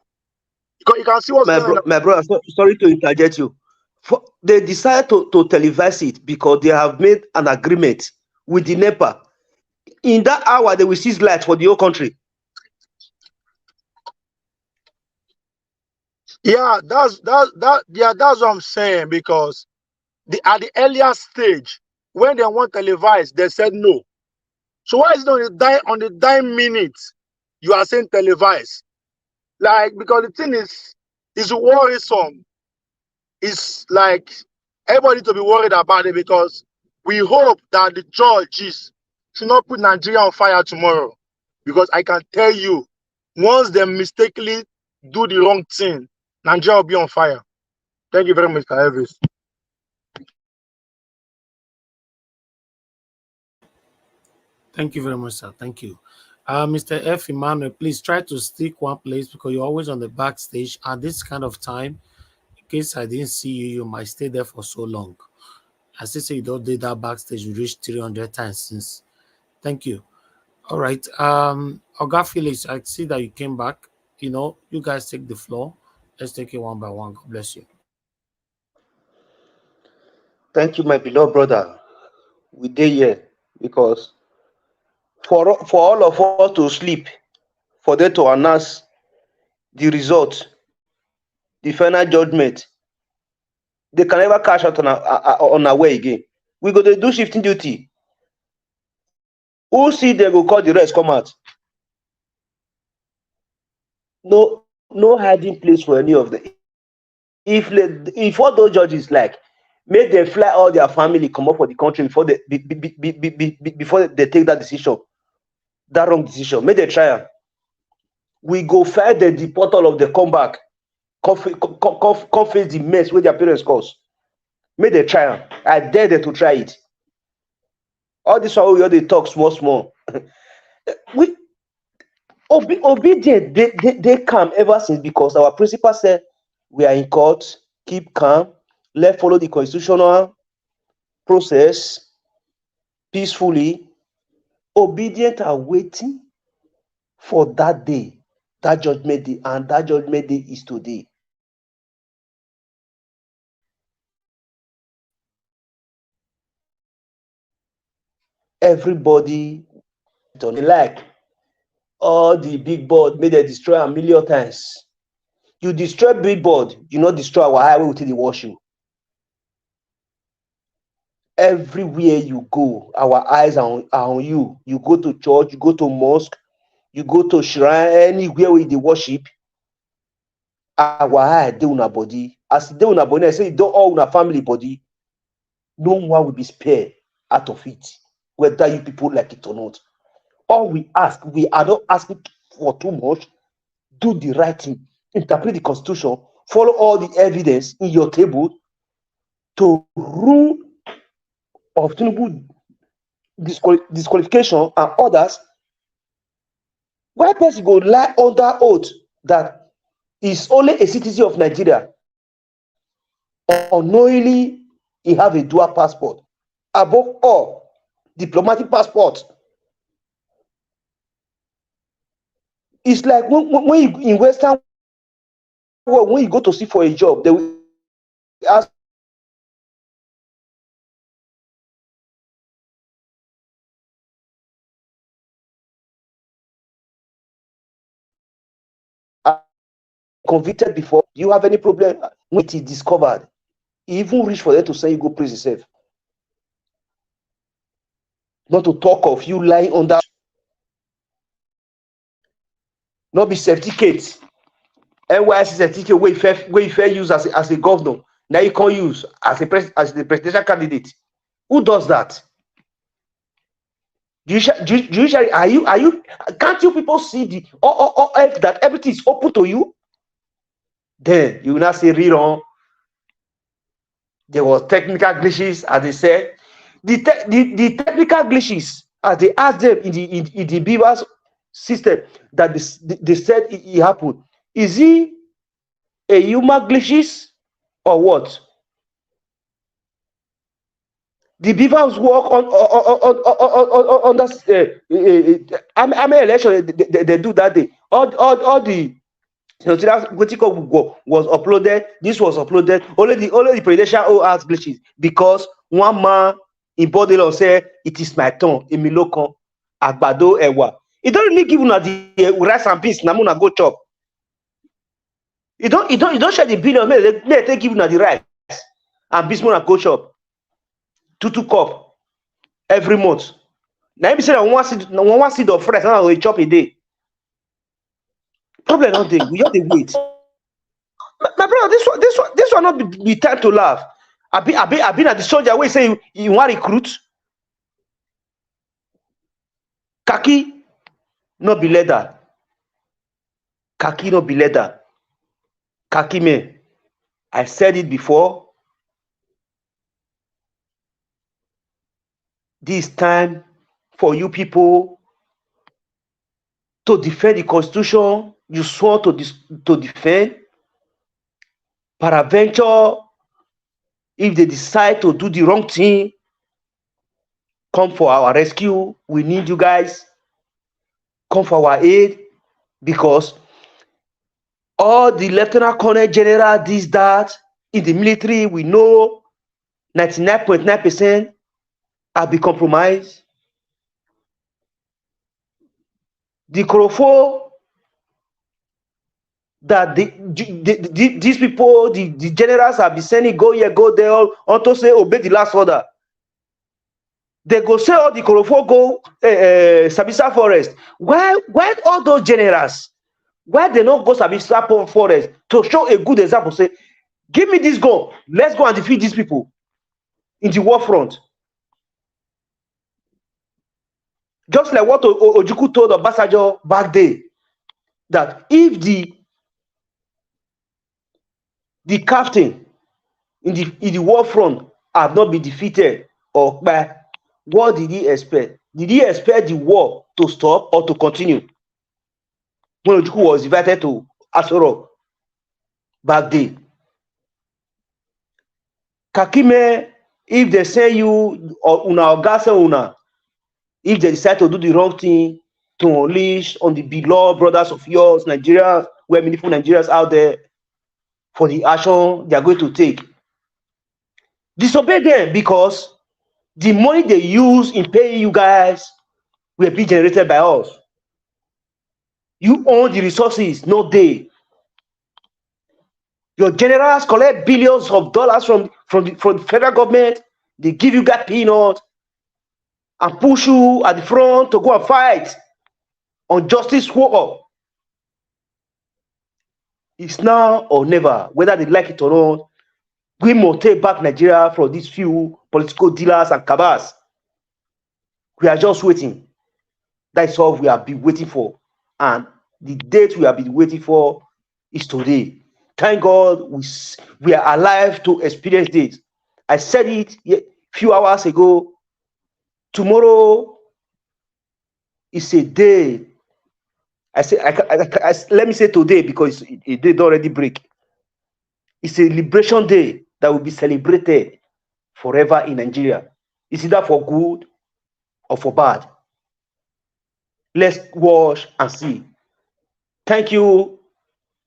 You can see what's going on. my brother, sorry to interject you. They decided to televise it because they have made an agreement with the NEPA. In that hour, they will seize light for the whole country. Yeah, that's what I'm saying, because at the earlier stage, when they want televise, they said no. So why is it on the dime minute you are saying televise? Like, because the thing is worrisome. It's like everybody to be worried about it, because we hope that the judges should not put Nigeria on fire tomorrow. Because I can tell you, once they mistakenly do the wrong thing, Nigeria will be on fire. Thank you very much, Mr. Elvis. Thank you very much, sir. Thank you. Mr. F. Emmanuel, please try to stick one place, because you're always on the backstage at this kind of time. In case I didn't see you, you might stay there for so long. I still say you don't do that backstage. You reached 300 times since. Thank you. All right. Oga Felix, I see that you came back. You guys take the floor. Let's take it one by one. God bless you. Thank you, my beloved brother. We did here because for all of us to sleep, for them to announce the result, the final judgment, they can never cash out on our way again. We go to do shifting duty. Who see they go call the rest come out? No, no hiding place for any of them. If all those judges like make them fly all their family come up for the country before before they take that decision, that wrong decision, make them try am. We go fight them, deport all of them, come back, come face the mess wey their parents cause. Make them try am. I dare them to try it. All this one we all dey talk small. We obedient, they calm ever since, because our principal said we are in court, keep calm, let's follow the constitutional process peacefully. Obedient are waiting for that day, that judgment day, and that judgment day is today. Everybody don't like all the big board, may they destroy a million times. You destroy big board, you not destroy our highway until they wash you. Everywhere you go, our eyes are on you. You go to church, you go to mosque, you go to shrine, anywhere where they worship, our eye dey on our body. As they on our body, I say don't all on our family body. No one will be spared out of it, whether you people like it or not. All we ask, we are not asking for too much. Do the right thing, interpret the constitution, follow all the evidence in your table to rule of Tinubu disqualification and others. Why person go lie under oath that is only a citizen of Nigeria, unknowingly he have a dual passport, above all diplomatic passport. It's like when you in Western world, when you go to see for a job, they will ask convicted before. Do you have any problem when it is discovered? Even reach for them to say you go praise yourself. Not to talk of you lying under, not be certificate. NYC certificate where you fair use as a governor. Now you can't use as the presidential candidate. Who does that? Judiciary, are you? Can't you people see that everything is open to you? Then you will not say rerun. There was technical glitches, as they said. The technical glitches, as they asked them in the Beavers system, that they said it happened. Is it a human glitches or what? The Beavers work on that election they do that day. All the was uploaded. This was uploaded. Only the presidential has glitches because one man in Bode said it is my turn. Emilokon Agbado Ewa. It don't really give una the rice and peace. Namuna go chop. You don't share the billion. May they give una the rice and peace muna go chop. 2 cup every month. Now you say one seed of rice and we chop a day. Problem not there. We just wait. My brother, this one not be time to laugh. I been at the soldier where say you want to recruit. Khaki not be leather. Khaki not be leather. Khaki man. I said it before. This time for you people to defend the constitution, you swore to defend. Peradventure, if they decide to do the wrong thing, come for our rescue. We need you guys. Come for our aid, because all the lieutenant colonel general, this, that, in the military, we know 99.9% have been compromised. The Korofo that these people, the generals have been sending, go here, go there, on to say obey the last order. They go say all the Korofo go Sabisa forest. Why all those generals Why they not go sabi slap on forest to show a good example? Say, give me this gun. Let's go and defeat these people in the war front. Just like what Ojukwu told Obasanjo back then, that if the captain in the war front have not been defeated or by, what did he expect? Did he expect the war to stop or to continue? When Ojukwu was invited to Asoro back then. Kakime, if they say you or una gas una, if they decide to do the wrong thing, to unleash on the beloved brothers of yours, Nigeria, where meaningful Nigerians out there, for the action they are going to take, disobey them, because the money they use in paying you guys will be generated by us. You own the resources, not they. Your generals collect billions of dollars from the federal government. They give you guys peanuts and push you at the front to go and fight on justice war. It's now or never, whether they like it or not. We must take back Nigeria from these few political dealers and cabals. We are just waiting. That's all we have been waiting for. And the date we have been waiting for is today. Thank God we are alive to experience this. I said it a few hours ago. Tomorrow is a day. Let me say today, because it did already break. It's a liberation day that will be celebrated forever in Nigeria. It's either for good or for bad. Let's watch and see. Thank you,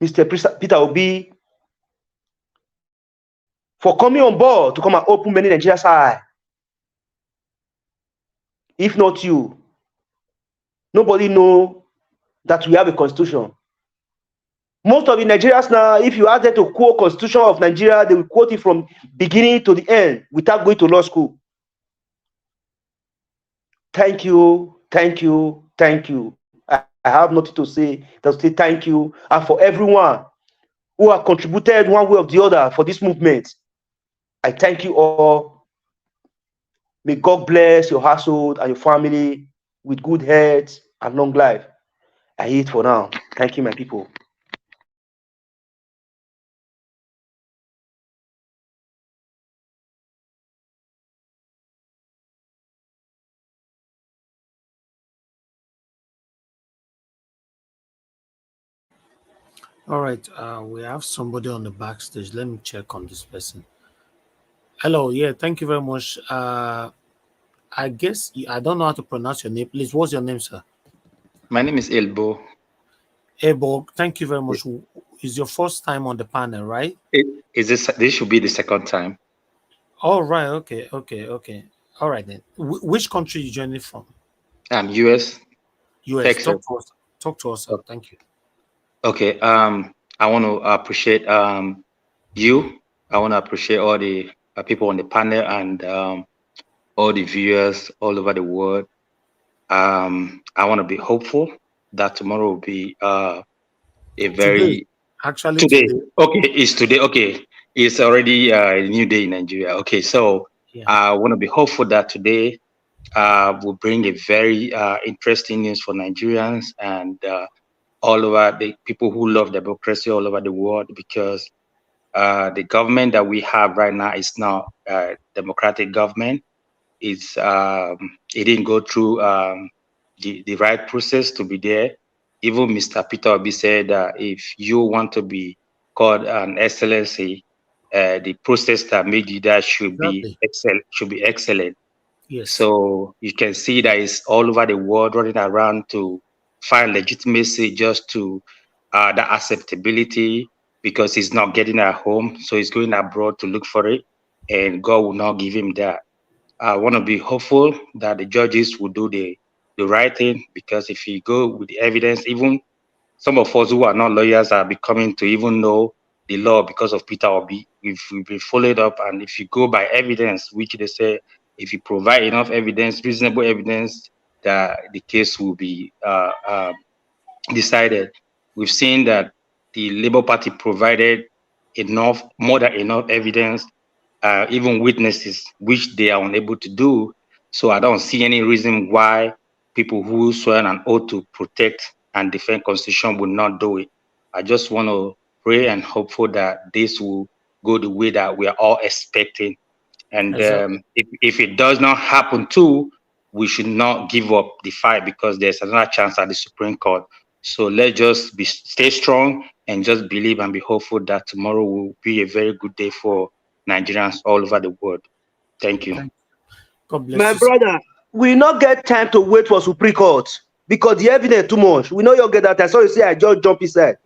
Mr. Peter Obi, for coming on board to come and open many Nigeria's eyes. If not you, nobody know that we have a constitution. Most of the Nigerians now, if you ask them to quote Constitution of Nigeria, they will quote it from beginning to the end without going to law school. Thank you, thank you, thank you. I have nothing to say. Just say thank you, and for everyone who have contributed one way or the other for this movement. I thank you all. May God bless your household and your family with good health and long life. I eat for now. Thank you, my people. All right, we have somebody on the backstage. Let me check on this person. Hello, yeah, thank you very much. I guess I don't know how to pronounce your name. Please, what's your name, sir? My name is Elbo. Elbo, thank you very much. It's your first time on the panel, right? This should be the second time. All right, okay. All right then. Which country you joining from? US. US. Texas. Talk to us, sir. Thank you. Okay. I want to appreciate you. I want to appreciate all the people on the panel and all the viewers all over the world. I want to be hopeful that tomorrow will be a very today. Okay, it's today. Okay, it's already a new day in Nigeria. Okay, so I want to be hopeful that today will bring a very interesting news for Nigerians and all over the people who love democracy all over the world, because the government that we have right now is not a democratic government. It's it didn't go through the right process to be there. Even Mr. Peter Obi said that if you want to be called an excellency, the process that made you that should be excellent. Yes. So you can see that it's all over the world running around to find legitimacy just to the acceptability, because he's not getting at home. So he's going abroad to look for it, and God will not give him that. I want to be hopeful that the judges will do the right thing, because if you go with the evidence, even some of us who are not lawyers are becoming to even know the law because of Peter Obi. We've been followed up, and if you go by evidence, which they say, if you provide enough evidence, reasonable evidence, that the case will be decided. We've seen that the Labour Party provided more than enough evidence, even witnesses, which they are unable to do. So I don't see any reason why people who swear an oath to protect and defend Constitution will not do it. I just want to pray and hopeful that this will go the way that we are all expecting. And if it does not happen too, we should not give up the fight, because there's another chance at the Supreme Court. So let's just stay strong and just believe and be hopeful that tomorrow will be a very good day for Nigerians all over the world. Thank you. God bless My you. brother, we not get time to wait for Supreme Court because the evidence too much. We know you get that time. So you say I just jump inside.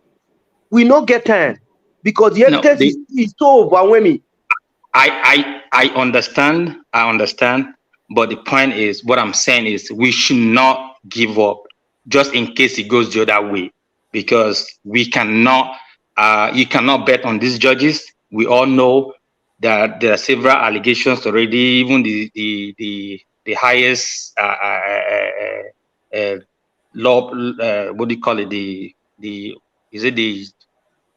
We not get time because the evidence is so overwhelming. I understand, but the point is, what I'm saying is we should not give up just in case it goes the other way, because we cannot, you cannot bet on these judges. We all know that there are several allegations already, even the highest law, what do you call it,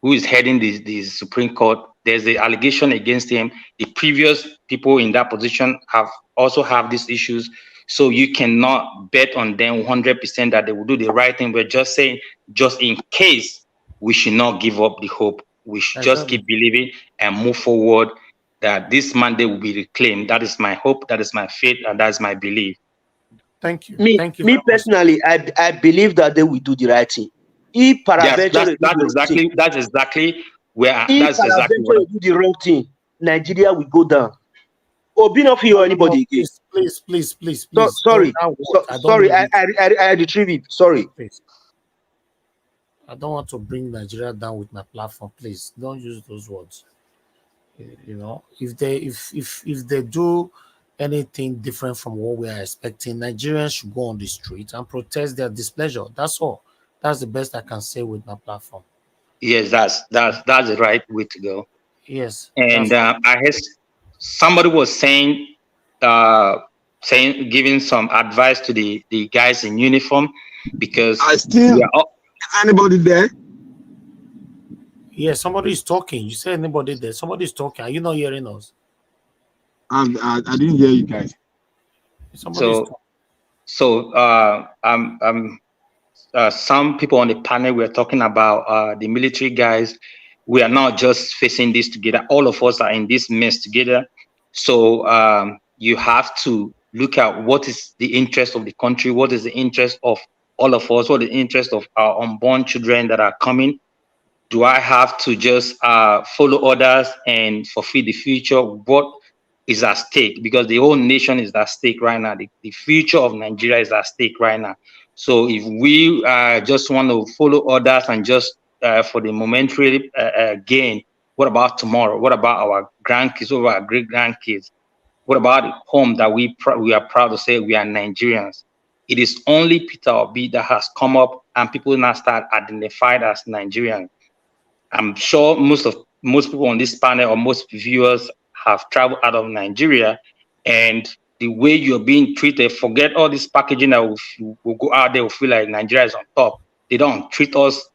who is heading the Supreme Court, there's the allegation against him. The previous people in that position also have these issues. So you cannot bet on them 100% that they will do the right thing. We're just saying, just in case, we should not give up the hope. We should just keep believing and move forward that this mandate will be reclaimed. That is my hope, that is my faith, and that is my belief. Thank you. Me personally, I believe that they will do the right thing. If peradventure that's exactly where if peradventure do the wrong thing, Nigeria will go down. Or be not for anybody again. Please. Sorry, I retrieve it. Sorry. Please. I don't want to bring Nigeria down with my platform. Please don't use those words. You know, if they do anything different from what we are expecting, Nigerians should go on the street and protest their displeasure. That's all. That's the best I can say with my platform. Yes, that's the right way to go. Yes. And I heard somebody was saying, giving some advice to the guys in uniform, because is anybody there? Yeah, somebody is talking. You say anybody there? Somebody is talking. Are you not hearing us? I didn't hear you guys. Some people on the panel were talking about the military guys. We are not just facing this together. All of us are in this mess together. So you have to look at what is the interest of the country, what is the interest of all of us, what is the interest of our unborn children that are coming. Do I have to just follow others and fulfill the future? What is at stake? Because the whole nation is at stake right now. The future of Nigeria is at stake right now. So if we just want to follow others and just for the momentary gain, what about tomorrow? What about our grandkids, or our great grandkids? What about the home that we are proud to say we are Nigerians? It is only Peter Obi that has come up and people now start identified as Nigerians. I'm sure most people on this panel or most viewers have traveled out of Nigeria, and the way you're being treated, forget all this packaging that will go out there, will feel like Nigeria is on top. They don't treat us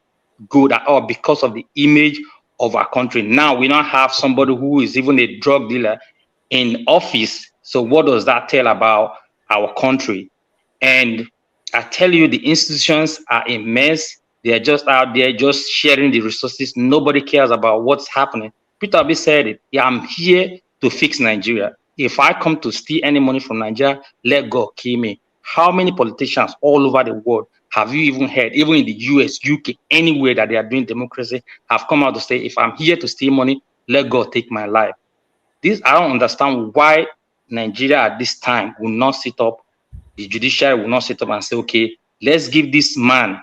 good at all because of the image of our country. Now we don't have somebody who is even a drug dealer in office. So what does that tell about our country? And I tell you, the institutions are a mess. They are just out there, just sharing the resources. Nobody cares about what's happening. Peter Obi said it. Yeah, I'm here to fix Nigeria. If I come to steal any money from Nigeria, let God kill me. How many politicians all over the world have you even heard, even in the US, UK, anywhere that they are doing democracy, have come out to say, if I'm here to steal money, let God take my life? I don't understand why Nigeria at this time will not sit up, the judiciary will not sit up and say, okay, let's give this man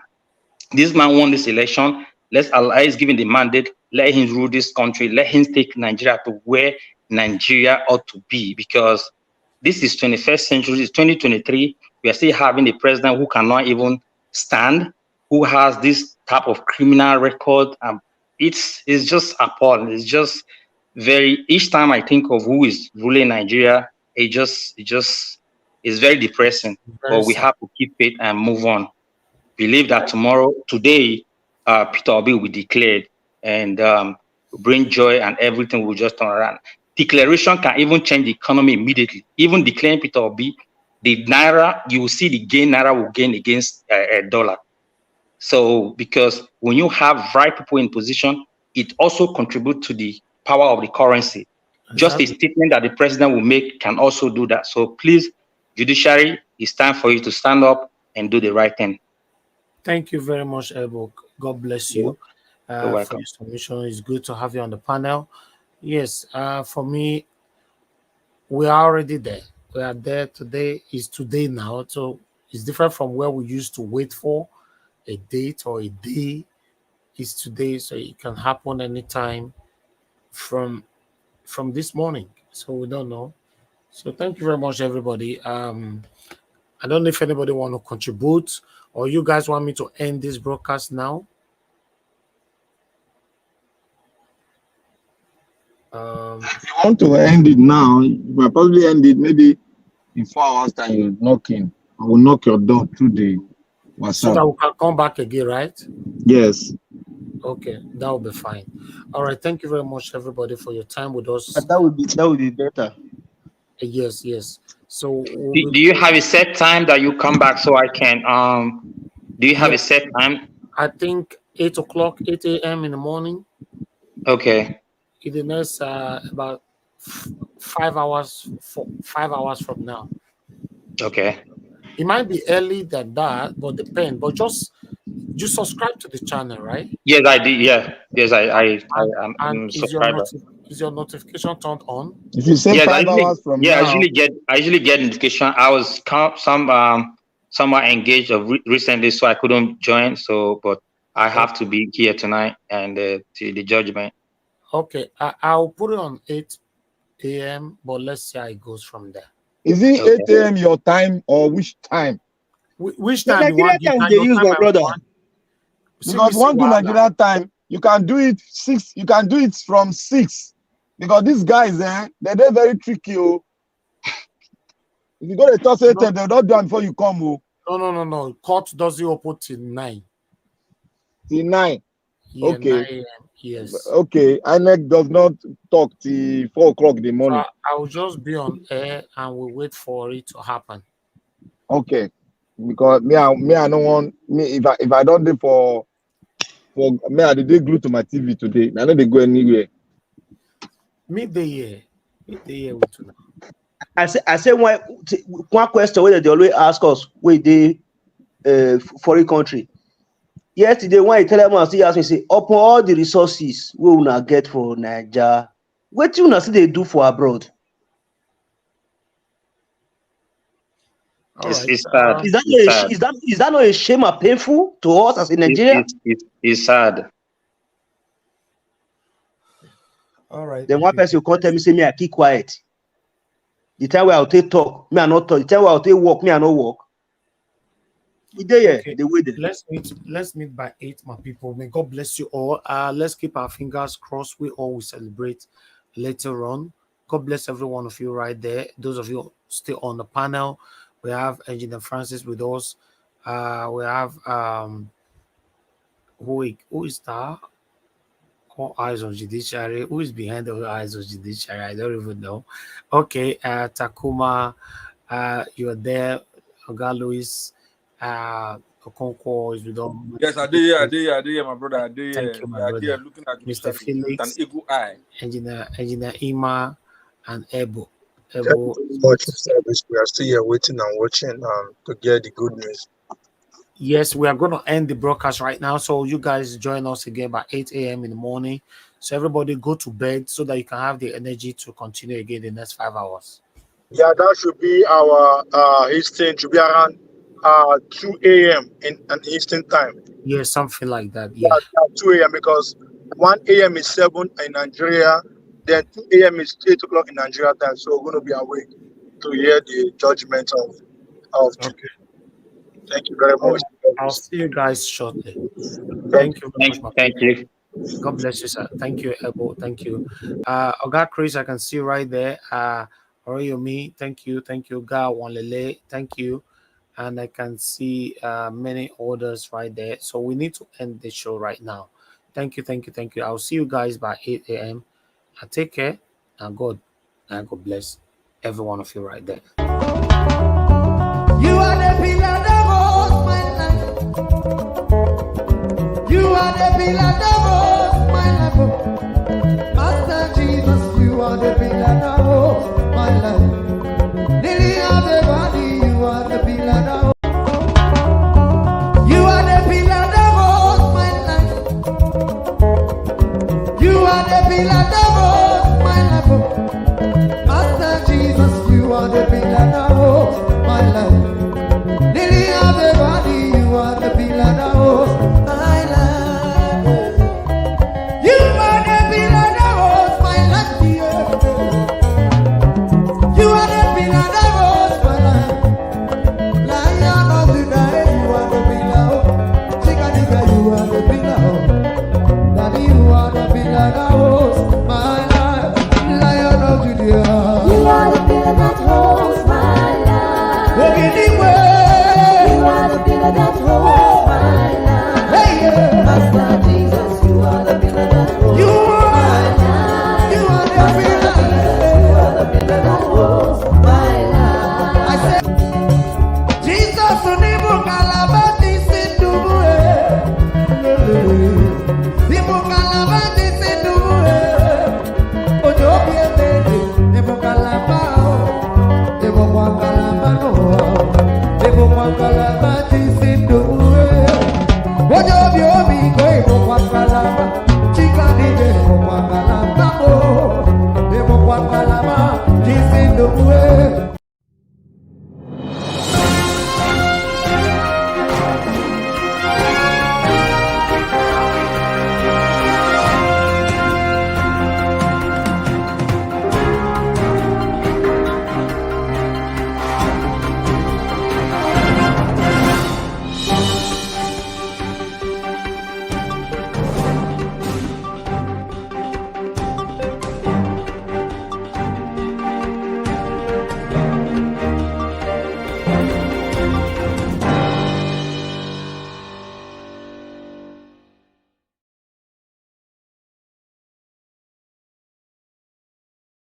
won this election, he's given the mandate, let him rule this country, let him take Nigeria to where Nigeria ought to be, because this is 21st century, it's 2023, we are still having a president who cannot even stand, who has this type of criminal record. It's just appalling. It's just each time I think of who is ruling Nigeria, it just is very depressing. But we have to keep it and move on. Believe that today, Peter Obi will be declared, and bring joy, and everything will just turn around. Declaration can even change the economy immediately. Even declaring Peter Obi, the naira, you will see the gain naira will gain against a dollar. So because when you have right people in position, it also contributes to the power of the currency. Just a statement that the president will make can also do that. So please, Judiciary, it's time for you to stand up and do the right thing. Thank you very much, Ebo. God bless you You're for welcome. your submission. It's good to have you on the panel. Yes, for me, we are already there. We are there today. Is today now. So it's different from where we used to wait for a date or a day. It's today, so it can happen anytime from this morning. So we don't know. So thank you very much, everybody. I don't know if anybody want to contribute, or you guys want me to end this broadcast now. If you want to end it now, you might probably end it maybe in 4 hours time. You knock in. I will knock your door through the WhatsApp. So that we can come back again, right? Yes. Okay, that will be fine. All right, thank you very much, everybody, for your time with us. That would be better. Yes. So Do you have a set time that you come back so I can do you have a set time? I think 8 o'clock, 8 a.m. in the morning. Okay. In the next about 5 hours, 5 hours from now. Okay. It might be early than that, but depend. But just subscribe to the channel, right? Yes, I did. Yeah. Yes, I'm subscriber. Is your notification turned on? If you say 5 hours from now, I usually get notification. I was somewhat engaged recently, so I couldn't join. So, but I have to be here tonight and to the judgment. Okay, I'll put it on 8 a.m. But let's see how it goes from there. Is it 8 a.m. your time or which time? Which time you want? Nigeria time they use, my brother. Because one to Nigeria time, you can do it 6. You can do it from 6. Because these guys, they're very tricky. Oh. If you go to Thursday, they'll not do it before you come. Oh. No. Court doesn't open till 9. Till 9. Yeah, okay. 9 a.m. Yes. Okay. INEC does not talk till 4 o'clock in the morning. So I will just be on air and we'll wait for it to happen. Okay. Because me, I don't want me if I don't do for me, I did glued to my TV today. I know they go anywhere. Midday with you. I say one question where they always ask us where they foreign country. Yesterday when I tell them, he asked me, say, upon all the resources we will not get for Nigeria, what do you not see they do for abroad? It's sad. Is that not a shame or painful to us as a Nigerian? It's sad. All right. Then one person will come tell me, say me I keep quiet. The time where I'll take talk, me I not talk. The time where I'll take walk, me I not walk. Okay. Let's meet by 8, my people. May God bless you all. Let's keep our fingers crossed. We all will celebrate later on. God bless every one of you right there. Those of you still on the panel. We have Engineer Francis with us. We have who is that? All eyes on Judiciary. Who is behind the eyes of Judiciary? I don't even know. Okay, Takuma, you're there. Oga Louis, Okonkwo is with us. Yes, I did, my brother. I did. Thank you, my brother. Looking at Mr. Felix, an eagle eye. Engineer Ima, and Ebo. Thank you very much for service. We are still here waiting and watching to get the good news. Yes, we are going to end the broadcast right now. So you guys join us again by 8 a.m. in the morning. So everybody go to bed so that you can have the energy to continue again the next 5 hours. Yeah, that should be our Eastern, should be around 2 a.m. in an Eastern time. Yeah, something like that. Yeah, 2 a.m. because 1 a.m. is 7 in Nigeria, then 2 a.m. is 8 o'clock in Nigeria time. So we're going to be awake to hear the judgment of okay. Thank you very much. I'll see you guys shortly. Thank you very much. Thank you. God bless you, sir. Thank you, Ebo. Thank you. Oga Chris, I can see you right there. Oriyomi, thank you. Thank you. Ga Wanlele, thank you. and I can see many orders right there. So we need to end the show right now. Thank you. I'll see you guys by 8 a.m. Take care, and God bless every one of you right there. You are the pillar that holds my life. You are the pillar that holds my life. Master Jesus, you are the pillar that holds my life. Lily of the valley, you are the pillar that holds. You are the pillar that holds my life. You are the pillar that holds my life. Master Jesus, you are the pillar that holds my life. Lily of the valley, you are the pillar that holds my life. You are the pillar that holds my life. You are the pillar that holds my life. Lion of the night, you are the pillar. Chickadee, you are the pillar. Daddy, you are the pillar that holds my life. Lion of Judea. You are the pillar that holds my life. Walk in the way. You are the pillar that holds